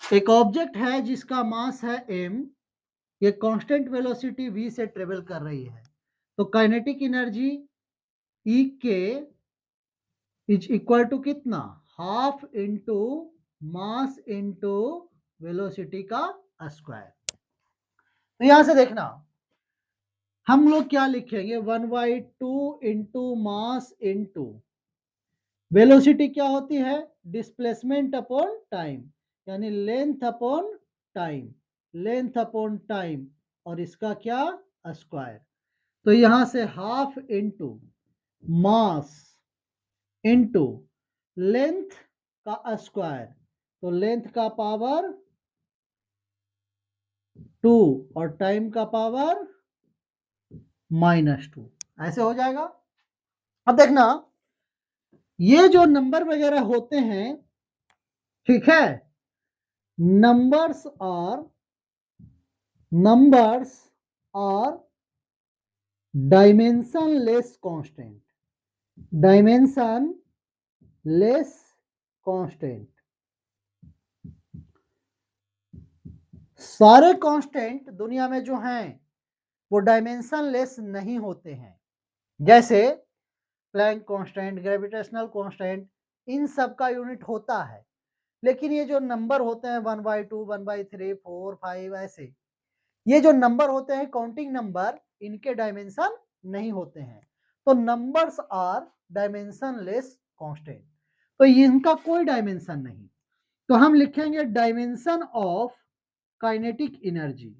Speaker 1: एक ऑब्जेक्ट है जिसका मास है m, ये कांस्टेंट वेलोसिटी v से ट्रेवल कर रही है। तो काइनेटिक एनर्जी E के इज इक्वल टू कितना, half into mass into velocity का स्क्वायर। तो यहां से देखना हम लोग क्या लिखेंगे, 1/2 इंटू मास इंटू वेलोसिटी क्या होती है, डिस्प्लेसमेंट अपॉन टाइम, यानी length upon time, length upon time, और इसका क्या, स्क्वायर। तो यहां से half into mass into length का स्क्वायर, तो लेंथ का पावर 2 और टाइम का पावर -2, ऐसे हो जाएगा। अब देखना ये जो नंबर वगैरह होते हैं, ठीक है, नंबर्स और numbers are dimensionless constant, dimensionless constant, सारे कांस्टेंट दुनिया में जो हैं वो डायमेंशनलेस नहीं होते हैं, जैसे प्लैंक कांस्टेंट, ग्रेविटेशनल कांस्टेंट, इन सब का यूनिट होता है, लेकिन ये जो नंबर होते हैं 1/2, 1/3, 4, 5 ऐसे, ये जो नंबर होते हैं काउंटिंग नंबर, इनके डायमेंशन नहीं होते हैं, तो नंबर्स आर डायमेंशनलेस कांस्टेंट, तो इनका कोई डायमेंशन नहीं। तो हम लिखेंगे dimension of kinetic energy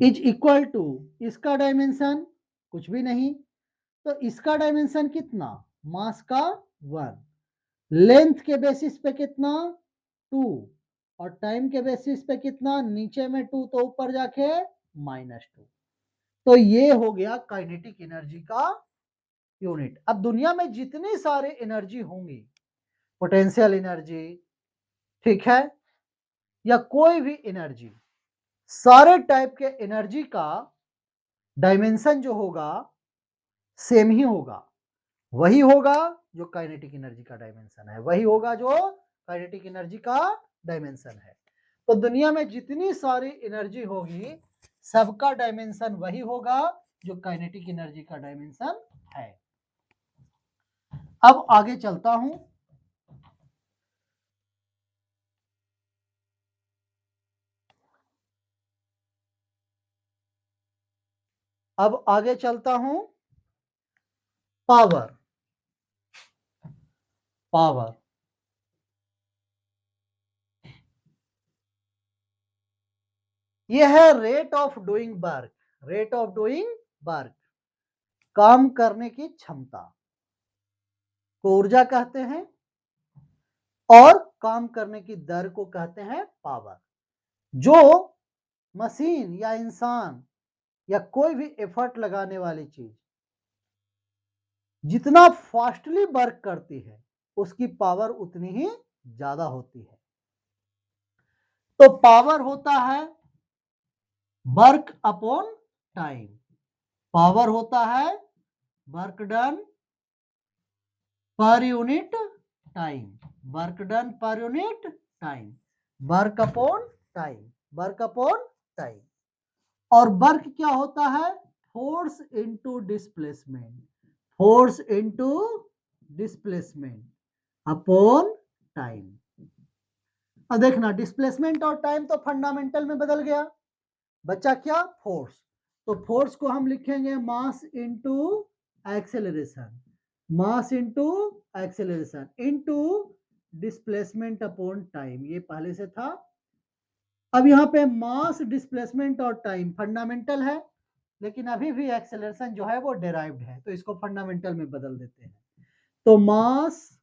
Speaker 1: is equal to, इसका डायमेंशन कुछ भी नहीं, तो इसका डायमेंशन कितना, मास का 1, लेंथ के बेसिस पे कितना 2, और टाइम के बेसिस पे कितना, नीचे में 2 तो ऊपर जाके -2, तो ये हो गया काइनेटिक एनर्जी का यूनिट। अब दुनिया में जितनी सारे एनर्जी होंगी, पोटेंशियल एनर्जी, ठीक है, या कोई भी एनर्जी, सारे टाइप के एनर्जी का डायमेंशन जो होगा सेम ही होगा, वही होगा जो काइनेटिक एनर्जी का डायमेंशन है, वही होगा जो काइनेटिक एनर्जी का डायमेंशन है। तो दुनिया में जितनी सारी एनर्जी होगी सबका डायमेंशन वही होगा जो काइनेटिक एनर्जी का डायमेंशन है। अब आगे चलता हूं, अब आगे चलता हूं, पावर। पावर यह है rate of doing work, rate of doing work, काम करने की क्षमता को ऊर्जा कहते हैं, और काम करने की दर को कहते हैं पावर। जो मशीन या इंसान या कोई भी एफर्ट लगाने वाली चीज जितना फास्टली वर्क करती है उसकी पावर उतनी ही ज्यादा होती है। तो पावर होता है वर्क अपॉन टाइम, पावर होता है वर्क डन पर यूनिट टाइम, वर्क डन पर unit time, work upon time, work upon time. और वर्क क्या होता है, force into displacement, force into displacement upon time. अब देखना डिस्प्लेसमेंट और टाइम तो फंडामेंटल में बदल गया, बचा क्या, फोर्स। तो फोर्स को हम लिखेंगे मास into acceleration, mass into acceleration into displacement upon time, ये पहले से था। अब यहाँ पे मास, डिस्प्लेसमेंट और टाइम फंडामेंटल है, लेकिन अभी भी एक्सेलरेशन जो है वो डेराइव्ड है, तो इसको फंडामेंटल में बदल देते हैं। तो मास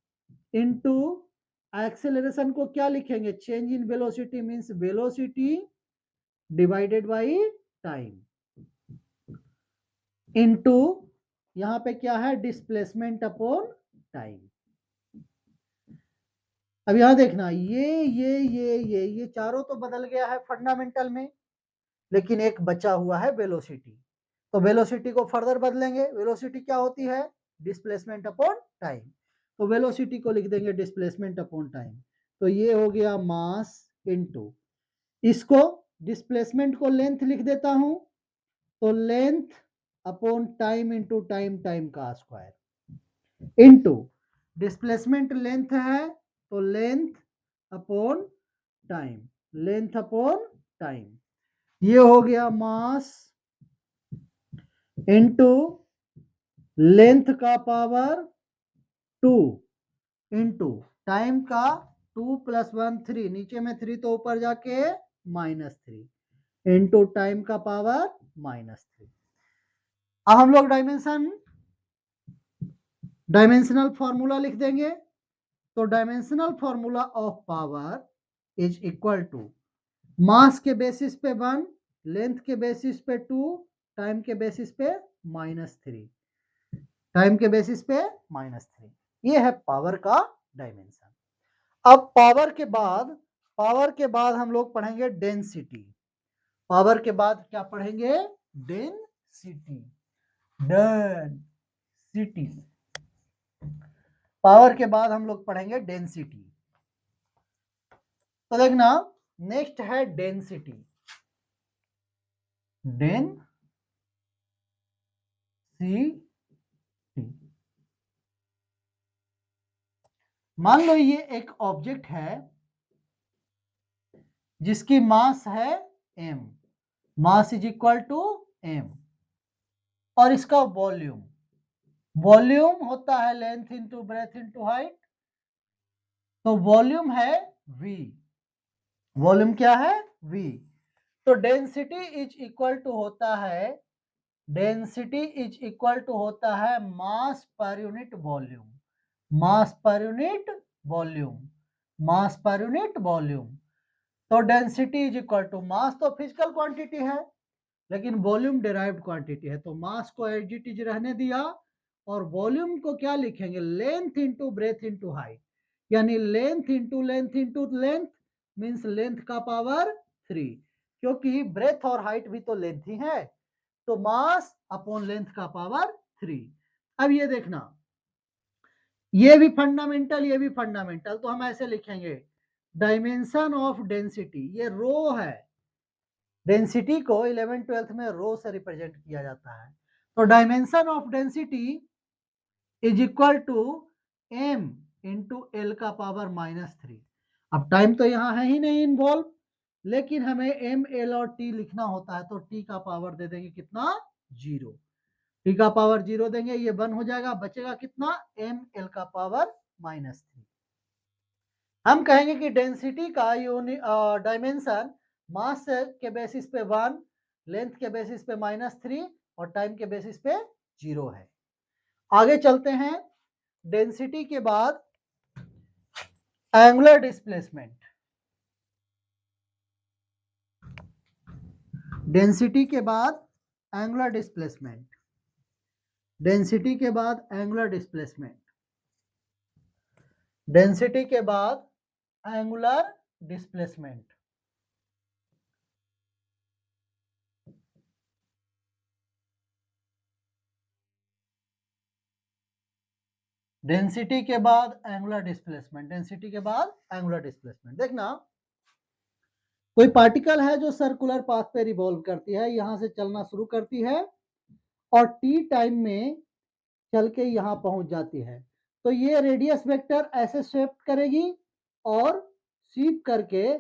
Speaker 1: इनटू एक्सेलरेशन को क्या लिखेंगे, change in velocity means velocity divided by time into यहाँ पे क्या है, डिस्प्लेसमेंट अपॉन टाइम। अब यहां देखना ये चारों तो बदल गया है फंडामेंटल में, लेकिन एक बचा हुआ है वेलोसिटी, तो वेलोसिटी को फर्दर बदलेंगे। वेलोसिटी क्या होती है, डिस्प्लेसमेंट अपॉन टाइम, तो वेलोसिटी को लिख देंगे डिस्प्लेसमेंट अपॉन टाइम। तो ये हो गया मास इनटू, इसको डिस्प्लेसमेंट को लेंथ लिख देता हूं, तो length upon time into time, time का स्क्वायर इनटू डिस्प्लेसमेंट लेंथ है तो length upon time, length upon time. ये हो गया मास इनटू लेंथ का पावर 2 इनटू टाइम का 2 + 1 3, नीचे में 3 तो ऊपर जाके -3 इनटू टाइम का पावर -3। अब हम लोग डायमेंशनल फॉर्मूला लिख देंगे, तो dimensional formula of power is equal to mass के बेसिस पे 1, लेंथ के बेसिस पे 2, टाइम के बेसिस पे -3, टाइम के बेसिस पे -3। ये है पावर का डायमेंशन। अब पावर के बाद हम लोग पढ़ेंगे डेंसिटी। पावर के बाद क्या पढ़ेंगे, डेंसिटी, डेंसिटी। पावर के बाद हम लोग पढ़ेंगे डेंसिटी। तो देखना नेक्स्ट है डेंसिटी। डेंसिटी, मान लो ये एक ऑब्जेक्ट है जिसकी मास है m, mass is equal to m, और इसका वॉल्यूम, वॉल्यूम होता है length into breadth into height, तो वॉल्यूम है v, वॉल्यूम क्या है v। तो डेंसिटी इज इक्वल टू होता है, डेंसिटी इज इक्वल टू होता है मास पर यूनिट वॉल्यूम, मास पर यूनिट वॉल्यूम, मास पर यूनिट वॉल्यूम। तो डेंसिटी इज इक्वल टू, मास तो फिजिकल क्वांटिटी है लेकिन वॉल्यूम डिराइव्ड क्वांटिटी है, तो मास को एज इट इज रहने दिया और वॉल्यूम को क्या लिखेंगे, length into breadth into height, यानी length into length means length का पावर 3, क्योंकि ब्रेथ और हाइट भी तो लेंथ ही है, तो मास अपॉन लेंथ का पावर 3। अब ये देखना, ये भी फंडामेंटल, ये भी फंडामेंटल, तो हम ऐसे लिखेंगे डायमेंशन ऑफ डेंसिटी, ये रो है, डेंसिटी को 11th-12th में रो से रिप्रेजेंट किया जाता है, तो dimension of density is equal to m into L का पावर -3। अब टाइम तो यहाँ है ही नहीं इन्वॉल्व, लेकिन हमें m, l और t लिखना होता है, तो t का पावर दे देंगे कितना, 0, t का पावर 0 देंगे, ये 1 हो जाएगा, बचेगा कितना, m l का पावर -3। हम कहेंगे कि डेंसिटी का डायमेंशन मास के बेसिस पे 1, लेंथ के बेसिस पे -3 और टाइम के बेसिस पे 0 है। आगे चलते हैं, डेंसिटी के बाद एंगुलर डिस्प्लेसमेंट, डेंसिटी के बाद एंगुलर डिस्प्लेसमेंट, डेंसिटी के बाद एंगुलर डिस्प्लेसमेंट, डेंसिटी के बाद एंगुलर डिस्प्लेसमेंट। डेंसिटी के बाद एंगुलर डिस्प्लेसमेंट, डेंसिटी के बाद एंगुलर डिस्प्लेसमेंट। देखना, कोई पार्टिकल है जो सर्कुलर पाथ पे रिवॉल्व करती है, यहां से चलना शुरू करती है और टी टाइम में चल के यहां पहुंच जाती है, तो ये रेडियस वेक्टर ऐसे शिफ्ट करेगी और स्वीप करके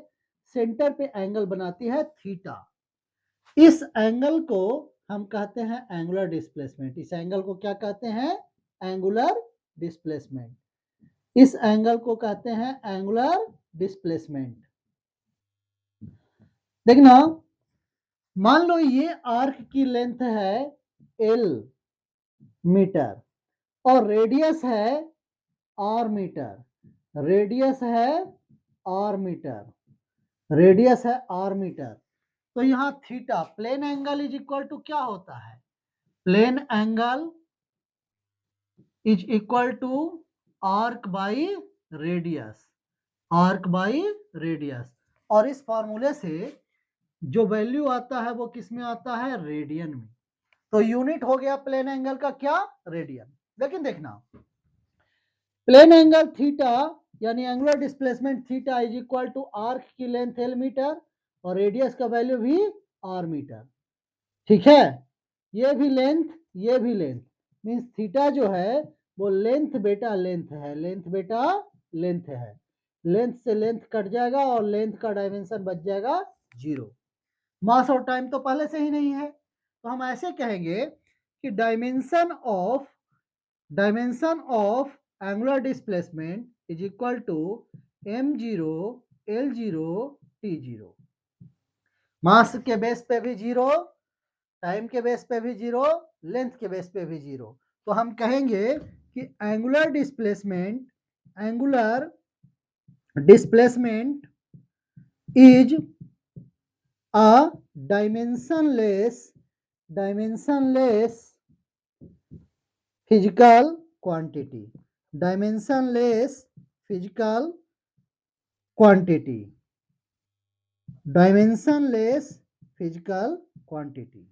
Speaker 1: सेंटर पे एंगल बनाती है थीटा। इस एंगल को हम कहते हैं एंगुलर डिस्प्लेसमेंट, इस एंगल को क्या कहते हैं, एंगुलर डिस्प्लेसमेंट, इस एंगल को कहते हैं एंगुलर डिस्प्लेसमेंट। देखना, मान लो ये आर्क की लेंथ है l मीटर और रेडियस है r मीटर, रेडियस है r मीटर, रेडियस है r मीटर, तो यहाँ theta plane angle is equal to क्या होता है, plane angle is equal to arc by radius, arc by radius, और इस फॉर्मूले से जो वैल्यू आता है वो किस में आता है, रेडियन में, तो यूनिट हो गया प्लेन एंगल का क्या, रेडियन। लेकिन देखना, प्लेन एंगल थीटा यानी angular displacement theta is equal to arc की लेंथ l मीटर और रेडियस का वैल्यू भी r मीटर, ठीक है, ये भी लेंथ, ये भी लेंथ, मीन्स थीटा जो है वो लेंथ बेटा लेंथ है, लेंथ बेटा लेंथ है, लेंथ से लेंथ कट जाएगा और लेंथ का डायमेंशन बच जाएगा 0। मास और टाइम तो पहले से ही नहीं है, तो हम ऐसे कहेंगे कि dimension of angular displacement is equal to m0 l0 t0, mass के बेस पे भी 0, टाइम के बेस पे भी 0, लेंथ के बेस पे भी 0, तो हम कहेंगे कि angular displacement is a dimensionless physical quantity, dimensionless physical quantity, dimensionless physical quantity.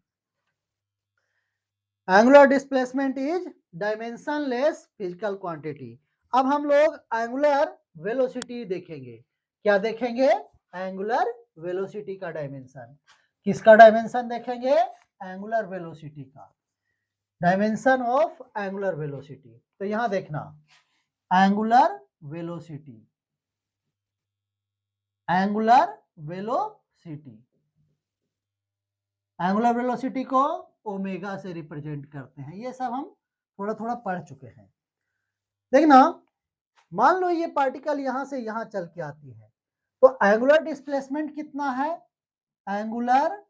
Speaker 1: Angular displacement is dimensionless physical quantity. अब हम लोग एंगुलर वेलोसिटी देखेंगे, क्या देखेंगे, एंगुलर वेलोसिटी का डायमेंशन। किसका डायमेंशन देखेंगे? एंगुलर वेलोसिटी का, डायमेंशन ऑफ एंगुलर वेलोसिटी। तो यहां देखना angular velocity, angular velocity, angular velocity को ओमेगा से रिप्रेजेंट करते हैं। ये सब हम थोड़ा थोड़ा पढ़ चुके हैं। देखना, मान लो ये पार्टिकल यहां से यहां चल के आती है, तो एंगुलर डिस्प्लेसमेंट कितना है? एंगुलर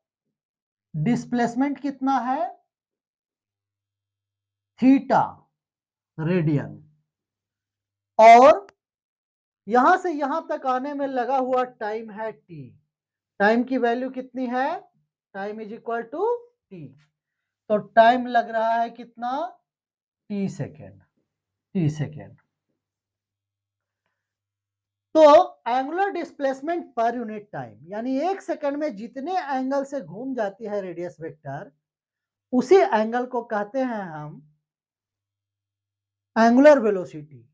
Speaker 1: डिस्प्लेसमेंट कितना है? Theta radian. और यहां से यहां तक आने में लगा हुआ टाइम है टी। टाइम की वैल्यू कितनी है? Time is equal to T. तो टाइम लग रहा है कितना? T second, T second. तो angular displacement per unit time, यानी एक सेकंड में जितने एंगल से घूम जाती है रेडियस वेक्टर, उसी एंगल को कहते हैं हम एंगुलर वेलोसिटी,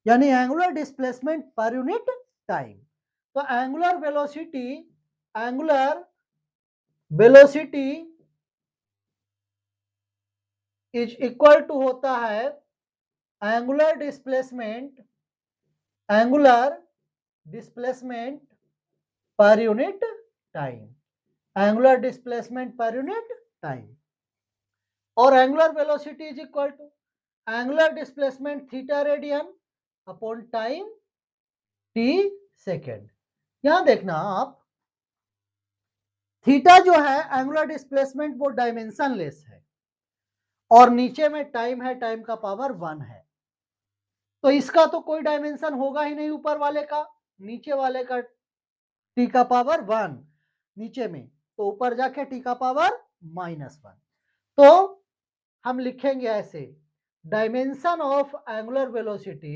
Speaker 1: यानी angular displacement per unit time. तो angular velocity, angular velocity is equal to होता है angular displacement, angular displacement per unit time, angular displacement per unit time. और angular velocity is equal to angular displacement theta radian upon time T second. यहां देखना आप, थीटा जो है एंगुलर डिस्प्लेसमेंट वो डायमेंशन लेस है, और नीचे में टाइम है, टाइम का पावर 1 है। तो इसका तो कोई डायमेंशन होगा ही नहीं ऊपर वाले का, नीचे वाले का टी का पावर 1 नीचे में, तो ऊपर जाके टी का पावर -1। तो हम लिखेंगे ऐसे, dimension of angular velocity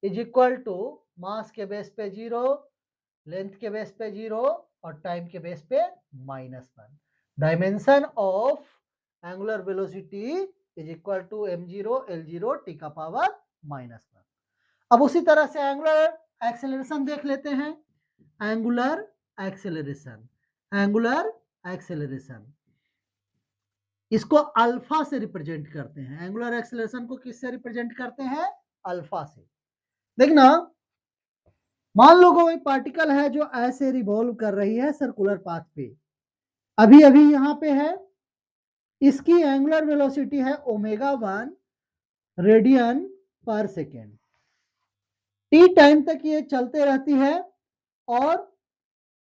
Speaker 1: is equal to mass के बेस पे 0, लेंथ के बेस पे 0 और टाइम के बेस पे -1। Dimension of angular velocity is equal to m0 l0 T का पावर -1। अब उसी तरह से एंगुलर एक्सेलरेशन देख लेते हैं। एंगुलर एक्सेलरेशन, एंगुलर एक्सेलरेशन इसको अल्फा से रिप्रेजेंट करते हैं। एंगुलर एक्सेलरेशन को किससे रिप्रेजेंट करते हैं? अल्फा से। देखना, मान लो कोई पार्टिकल है जो ऐसे रिवॉल्व कर रही है सर्कुलर पाथ पे, अभी अभी यहां पे है, इसकी एंगुलर वेलोसिटी है ω1 radian per second. T time तक ये चलते रहती है और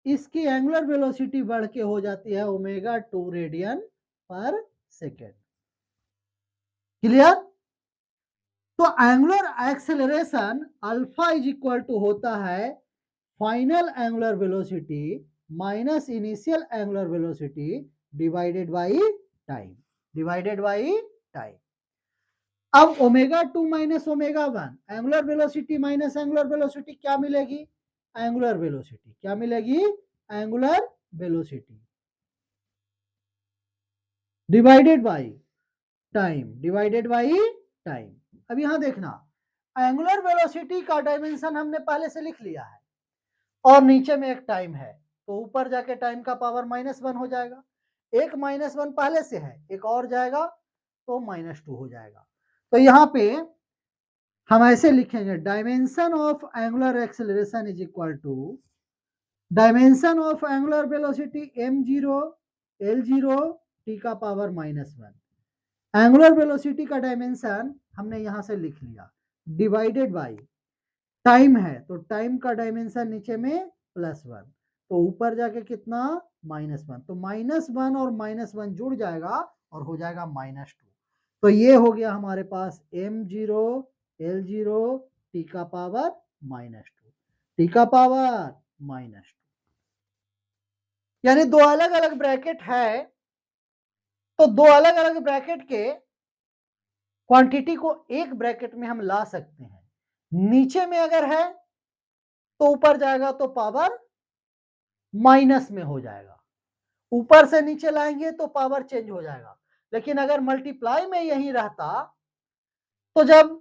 Speaker 1: इसकी एंगुलर वेलोसिटी बढ़ के हो जाती है ω2 रेडियन पर सेकेंड। क्लियर? तो angular acceleration alpha is equal to होता है final angular velocity minus initial angular velocity divided by time, divided by time. अब ω2 minus ω1, angular velocity minus angular velocity क्या मिलेगी? Angular velocity. क्या मिलेगी? Angular velocity divided by time, divided by time. अब यहां देखना, एंगुलर वेलोसिटी का डायमेंशन हमने पहले से लिख लिया है, और नीचे में एक टाइम है, तो ऊपर जाके टाइम का पावर -1 हो जाएगा। एक -1 पहले से है, एक और जाएगा तो -2 हो जाएगा। तो यहाँ पे हम ऐसे लिखेंगे, dimension of angular acceleration is equal to dimension of angular velocity m0 l0 t का पावर -1। एंगुलर वेलोसिटी का डायमेंशन हमने यहां से लिख लिया, डिवाइडेड बाई टाइम है, तो टाइम का डायमेंशन नीचे में +1, तो ऊपर जाके कितना? -1। तो -1 और -1 जुड़ जाएगा और हो जाएगा -2। तो ये हो गया हमारे पास m0 l0 t का पावर -2, t का पावर -2। यानी दो अलग अलग ब्रैकेट है, तो दो अलग अलग ब्रैकेट के क्वांटिटी को एक ब्रैकेट में हम ला सकते हैं। नीचे में अगर है तो ऊपर जाएगा तो पावर माइनस में हो जाएगा, ऊपर से नीचे लाएंगे तो पावर चेंज हो जाएगा। लेकिन अगर मल्टीप्लाई में यही रहता, तो जब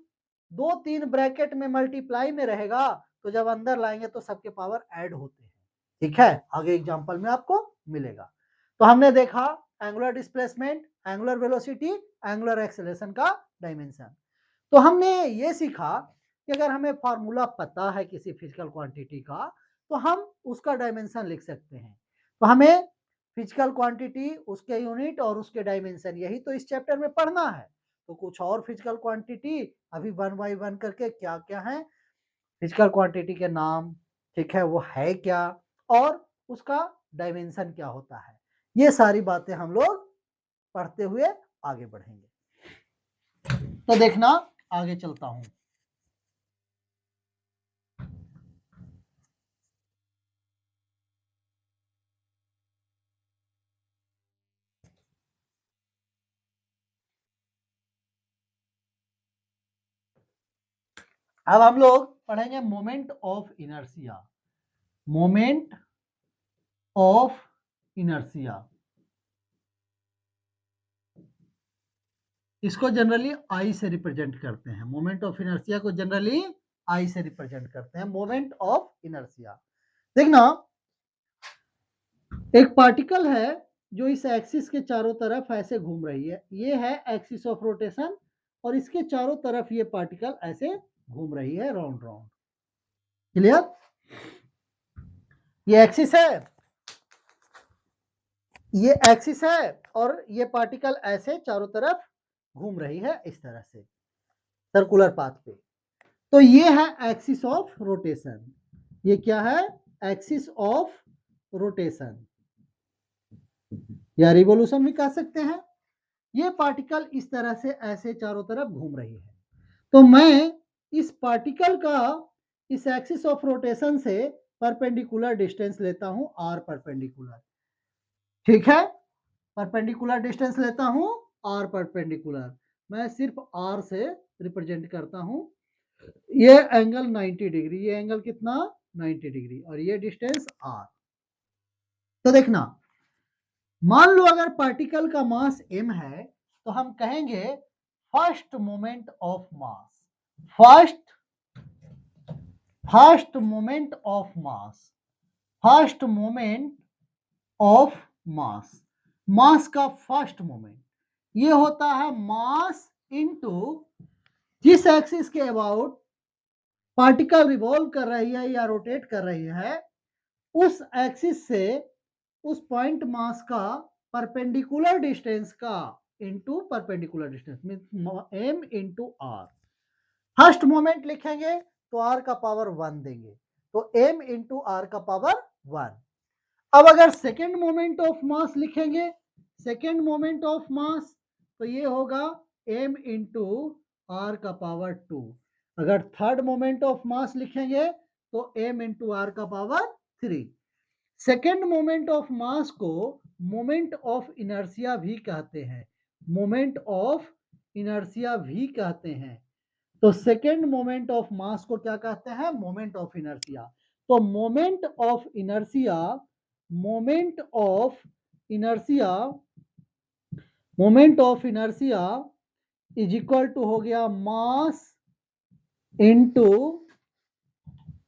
Speaker 1: 2-3 ब्रैकेट में मल्टीप्लाई में रहेगा, तो जब अंदर लाएंगे तो सबके पावर ऐड होते हैं। ठीक है, आगे एग्जाम्पल में आपको मिलेगा। तो हमने देखा angular displacement, angular velocity, angular acceleration का डायमेंशन। तो हमने ये सीखा कि अगर हमें फॉर्मूला पता है किसी फिजिकल क्वांटिटी का तो हम उसका डायमेंशन लिख सकते हैं। तो हमें फिजिकल क्वांटिटी, उसके यूनिट और उसके डायमेंशन यही तो इस चैप्टर में पढ़ना है। तो कुछ और फिजिकल क्वांटिटी अभी वन बाय वन करके क्या क्या है, फिजिकल क्वांटिटी के नाम, ठीक है, वो है क्या और उसका डायमेंशन क्या होता है, ये सारी बातें हम लोग पढ़ते हुए आगे बढ़ेंगे। तो देखना, आगे चलता हूं। अब हम लोग पढ़ेंगे moment of inertia. Moment of inertia, इसको जनरली आई से रिप्रेजेंट करते हैं। मोमेंट ऑफ इनर्शिया को जनरली आई से रिप्रेजेंट करते हैं। मोमेंट ऑफ इनर्शिया, देखना, एक पार्टिकल है जो इस एक्सिस के चारों तरफ ऐसे घूम रही है, ये है एक्सिस ऑफ रोटेशन, और इसके चारों तरफ ये पार्टिकल ऐसे घूम रही है राउंड राउंड। क्लियर? ये एक्सिस है, ये एक्सिस है, और ये पार्टिकल ऐसे चारों तरफ घूम रही है इस तरह से सर्कुलर पाथ पे। तो ये है एक्सिस ऑफ रोटेशन। ये क्या है? एक्सिस ऑफ रोटेशन या रिवोल्यूशन भी कह सकते हैं। ये पार्टिकल इस तरह से ऐसे चारों तरफ घूम रही है। तो मैं इस पार्टिकल का इस एक्सिस ऑफ रोटेशन से परपेंडिकुलर डिस्टेंस लेता हूं, आर परपेंडिकुलर। ठीक है, परपेंडिकुलर डिस्टेंस लेता हूं, आर परपेंडिकुलर। मैं सिर्फ आर से रिप्रेजेंट करता हूं। ये एंगल 90 डिग्री, ये एंगल कितना? 90 डिग्री, और ये डिस्टेंस आर। तो देखना, मान लो अगर पार्टिकल का मास m है तो हम कहेंगे first moment of mass. First moment of mass, first moment of mass, mass का फर्स्ट मोमेंट ये होता है मास इनटू जिस एक्सिस के अबाउट पार्टिकल रिवॉल्व कर रही है या रोटेट कर रही है, उस एक्सिस से उस पॉइंट मास का परपेंडिकुलर डिस्टेंस का into perpendicular distance means m into r। First moment लिखेंगे तो r का पावर 1 देंगे, तो m इनटू r का पावर 1। अब अगर सेकेंड मोमेंट ऑफ मास लिखेंगे, सेकेंड मोमेंट ऑफ मास, तो ये होगा m इंटू आर का पावर 2। अगर थर्ड मोमेंट ऑफ मास लिखेंगे तो m इंटू आर का पावर 3। सेकेंड मोमेंट ऑफ मास को मोमेंट ऑफ इनर्शिया भी कहते हैं, मोमेंट ऑफ इनर्शिया भी कहते हैं। तो सेकेंड मोमेंट ऑफ मास को क्या कहते हैं? Moment of inertia. तो moment of inertia, moment of inertia, moment of inertia is equal to हो गया मास इनटू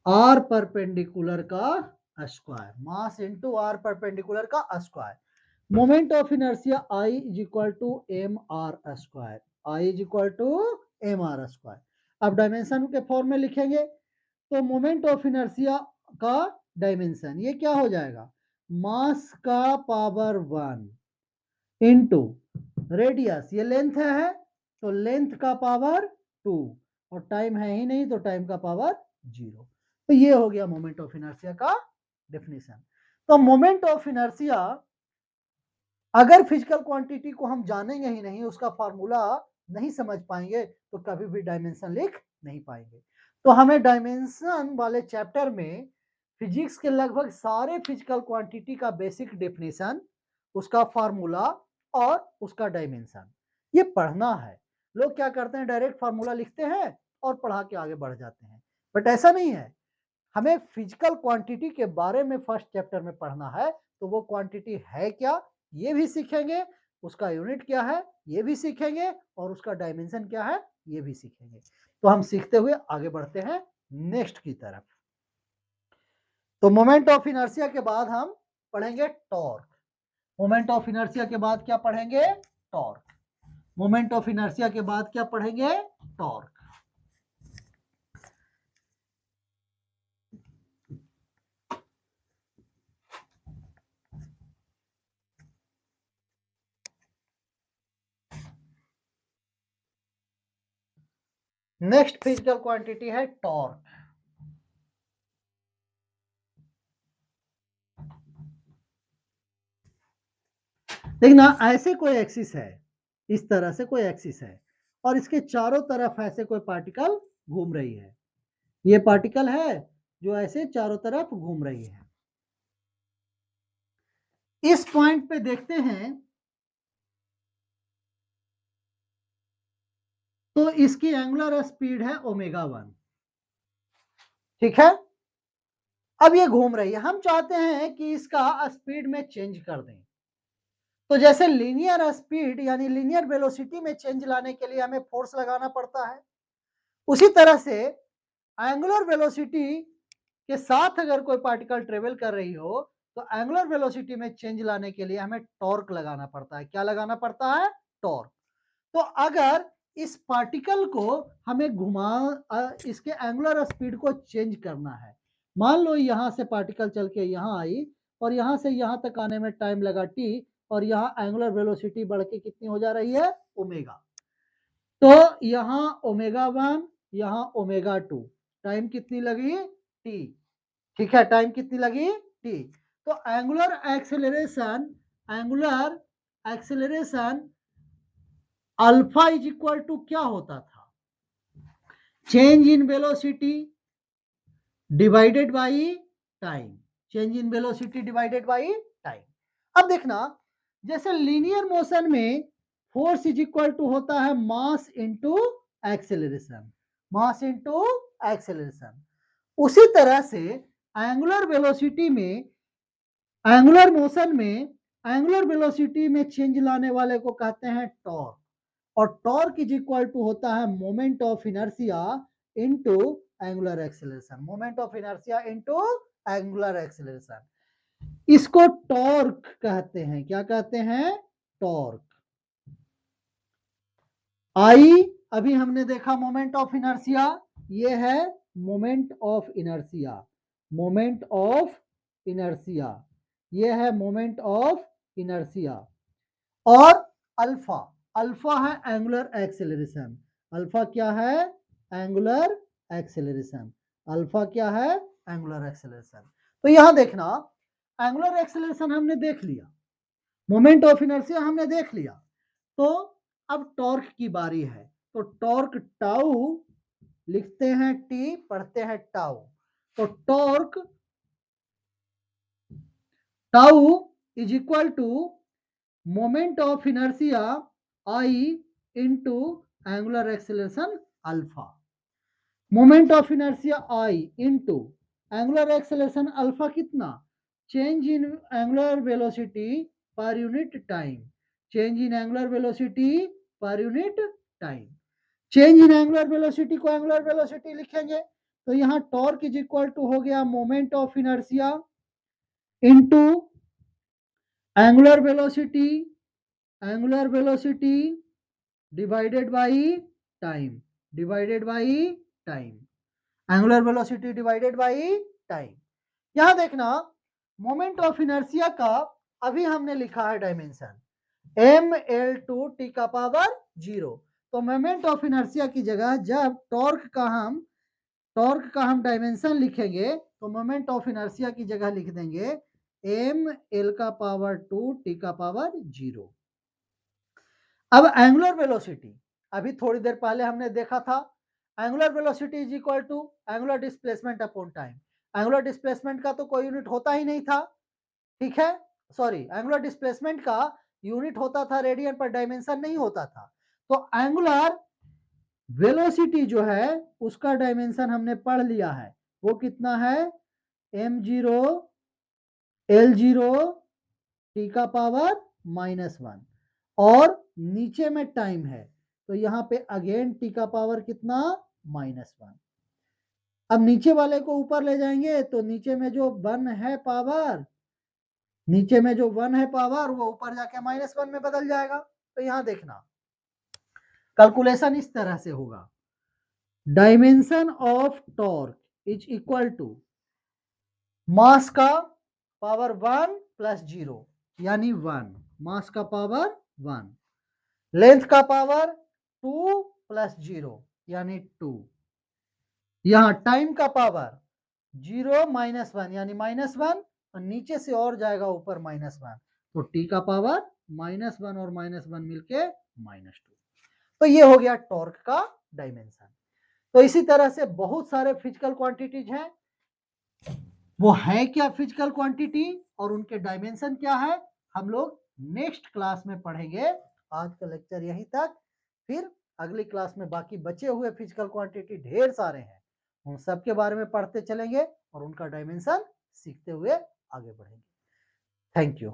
Speaker 1: आर परपेंडिकुलर का square, mass into R perpendicular का square. Moment of inertia I is equal to M R square, I is equal to M R square. अब डायमेंशन के फॉर्म में लिखेंगे तो मोमेंट ऑफ इनर्शिया का डायमेंशन ये क्या हो जाएगा? मास का पावर 1 इनटू रेडियस, ये लेंथ है तो लेंथ का पावर 2, और टाइम है ही नहीं तो टाइम का पावर 0। तो ये हो गया मोमेंट ऑफ इनर्शिया का डेफिनेशन। तो मोमेंट ऑफ इनर्शिया अगर फिजिकल क्वांटिटी को हम जानेंगे ही नहीं, उसका फॉर्मूला नहीं समझ पाएंगे, तो कभी भी डायमेंशन लिख नहीं पाएंगे। तो हमें डायमेंशन वाले चैप्टर में फिजिक्स के लगभग सारे फिजिकल क्वांटिटी का बेसिक डेफिनेशन, उसका फॉर्मूला और उसका डायमेंशन ये पढ़ना है। लोग क्या करते हैं, डायरेक्ट फार्मूला लिखते हैं और पढ़ा के आगे बढ़ जाते हैं, बट ऐसा नहीं है। हमें फिजिकल क्वांटिटी के बारे में फर्स्ट चैप्टर में पढ़ना है, तो वो क्वांटिटी है क्या ये भी सीखेंगे, उसका यूनिट क्या है ये भी सीखेंगे, और उसका डायमेंशन क्या है ये भी सीखेंगे। तो हम सीखते हुए आगे बढ़ते हैं नेक्स्ट की तरफ। तो मोमेंट ऑफ इनर्शिया के बाद हम पढ़ेंगे टॉर्क। मोमेंट ऑफ इनर्शिया के बाद क्या पढ़ेंगे? टॉर्क। मोमेंट ऑफ इनर्शिया के बाद क्या पढ़ेंगे? टॉर्क। नेक्स्ट फिजिकल क्वांटिटी है टॉर्क। देखना, ऐसे कोई एक्सिस है, इस तरह से कोई एक्सिस है और इसके चारों तरफ ऐसे कोई पार्टिकल घूम रही है। ये पार्टिकल है जो ऐसे चारों तरफ घूम रही है। इस पॉइंट पे देखते हैं तो इसकी एंगुलर स्पीड है ओमेगा 1। ठीक है, अब ये घूम रही है, हम चाहते हैं कि इसका स्पीड में चेंज कर दें। तो जैसे लीनियर स्पीड यानी लीनियर वेलोसिटी में चेंज लाने के लिए हमें फोर्स लगाना पड़ता है, उसी तरह से एंगुलर वेलोसिटी के साथ अगर कोई पार्टिकल ट्रेवल कर रही हो तो एंगुलर वेलोसिटी में चेंज लाने के लिए हमें टॉर्क लगाना पड़ता है। क्या लगाना पड़ता है? टॉर्क। तो अगर इस पार्टिकल को हमें इसके एंगुलर स्पीड को चेंज करना है, मान लो यहां से पार्टिकल चल के यहां आई और यहां से यहां तक आने में टाइम लगा टी और यहां एंगुलर वेलोसिटी बढ़ के कितनी हो जा रही है? ओमेगा। तो यहां ओमेगा 1, यहां ओमेगा 2, टाइम कितनी लगी? टी। ठीक है, टाइम कितनी लगी? टी। तो angular acceleration alpha is equal to क्या होता था? Change in velocity divided by time. Change in velocity divided by time. अब देखना, जैसे लीनियर मोशन में फोर्स इज इक्वल टू होता है mass into acceleration, mass into acceleration, उसी तरह से एंगुलर वेलोसिटी में, एंगुलर मोशन में एंगुलर वेलोसिटी में चेंज लाने वाले को कहते हैं टॉर्क। और टॉर्क इज इक्वल टू होता है moment of inertia into angular acceleration. Moment of inertia into angular acceleration, इसको टॉर्क कहते हैं। क्या कहते हैं? टॉर्क। आई अभी हमने देखा मोमेंट ऑफ इनर्शिया, ये है moment of inertia, moment of inertia, ये है मोमेंट ऑफ इनर्शिया। और अल्फा, अल्फा है एंगुलर एक्सेलरेशन। अल्फा क्या है? Angular acceleration. अल्फा क्या है? Angular acceleration. तो यहां देखना, एंगुलर एक्सेलरेशन हमने देख लिया, मोमेंट ऑफ इनर्शिया हमने देख लिया, तो अब टॉर्क की बारी है। तो टॉर्क टाउ लिखते हैं, टी पढ़ते हैं टाउ। तो torque tau is equal to moment of inertia I into angular acceleration alpha. Moment of inertia I into angular acceleration alpha कितना? Change in angular velocity per unit time. Change in angular velocity per unit time. Change in angular velocity को एंगुलर वेलोसिटी लिखेंगे तो यहाँ टॉर्क इज इक्वल टू हो गया moment of inertia into angular velocity, angular velocity divided by time, divided by time, angular velocity divided by time. यहां देखना, मोमेंट ऑफ इनर्शिया का अभी हमने लिखा है डायमेंशन ml2 t का पावर 0। तो मोमेंट ऑफ इनर्शिया की जगह जब टॉर्क का हम डायमेंशन लिखेंगे तो मोमेंट ऑफ इनर्शिया की जगह लिख देंगे ml का पावर 2 t का पावर 0। अब एंगुलर वेलोसिटी, अभी थोड़ी देर पहले हमने देखा था, angular velocity is equal to angular displacement upon time. Angular displacement का तो कोई यूनिट होता ही नहीं था, ठीक है, सॉरी, एंगुलर डिस्प्लेसमेंट का यूनिट होता था रेडियन पर, डायमेंशन नहीं होता था। तो एंगुलर वेलोसिटी जो है उसका डायमेंशन हमने पढ़ लिया है, वो कितना है? m0 l0 t का पावर -1 और नीचे में टाइम है तो यहाँ पे अगेन t का पावर कितना? -1। अब नीचे वाले को ऊपर ले जाएंगे तो नीचे में जो 1 है पावर, नीचे में जो 1 है पावर वो ऊपर जाके -1 में बदल जाएगा। तो यहां देखना कैलकुलेशन इस तरह से होगा, dimension of torque is equal to mass का पावर 1 प्लस 0 यानी 1, मास का पावर 1, लेंथ का पावर 2 प्लस 0 यानी 2, यहां टाइम का पावर 0 माइनस 1 यानी -1 और नीचे से और जाएगा ऊपर -1, तो टी का पावर -1 और -1 मिलके -2। तो ये हो गया टॉर्क का डायमेंशन। तो इसी तरह से बहुत सारे फिजिकल क्वांटिटीज हैं, वो है क्या फिजिकल क्वांटिटी और उनके डायमेंशन क्या है, हम लोग नेक्स्ट क्लास में पढ़ेंगे। आज का लेक्चर यहीं तक, फिर अगली क्लास में बाकी बचे हुए फिजिकल क्वांटिटी ढेर सारे हैं, उन सब के बारे में पढ़ते चलेंगे और उनका डायमेंशन सीखते हुए आगे बढ़ेंगे। Thank you.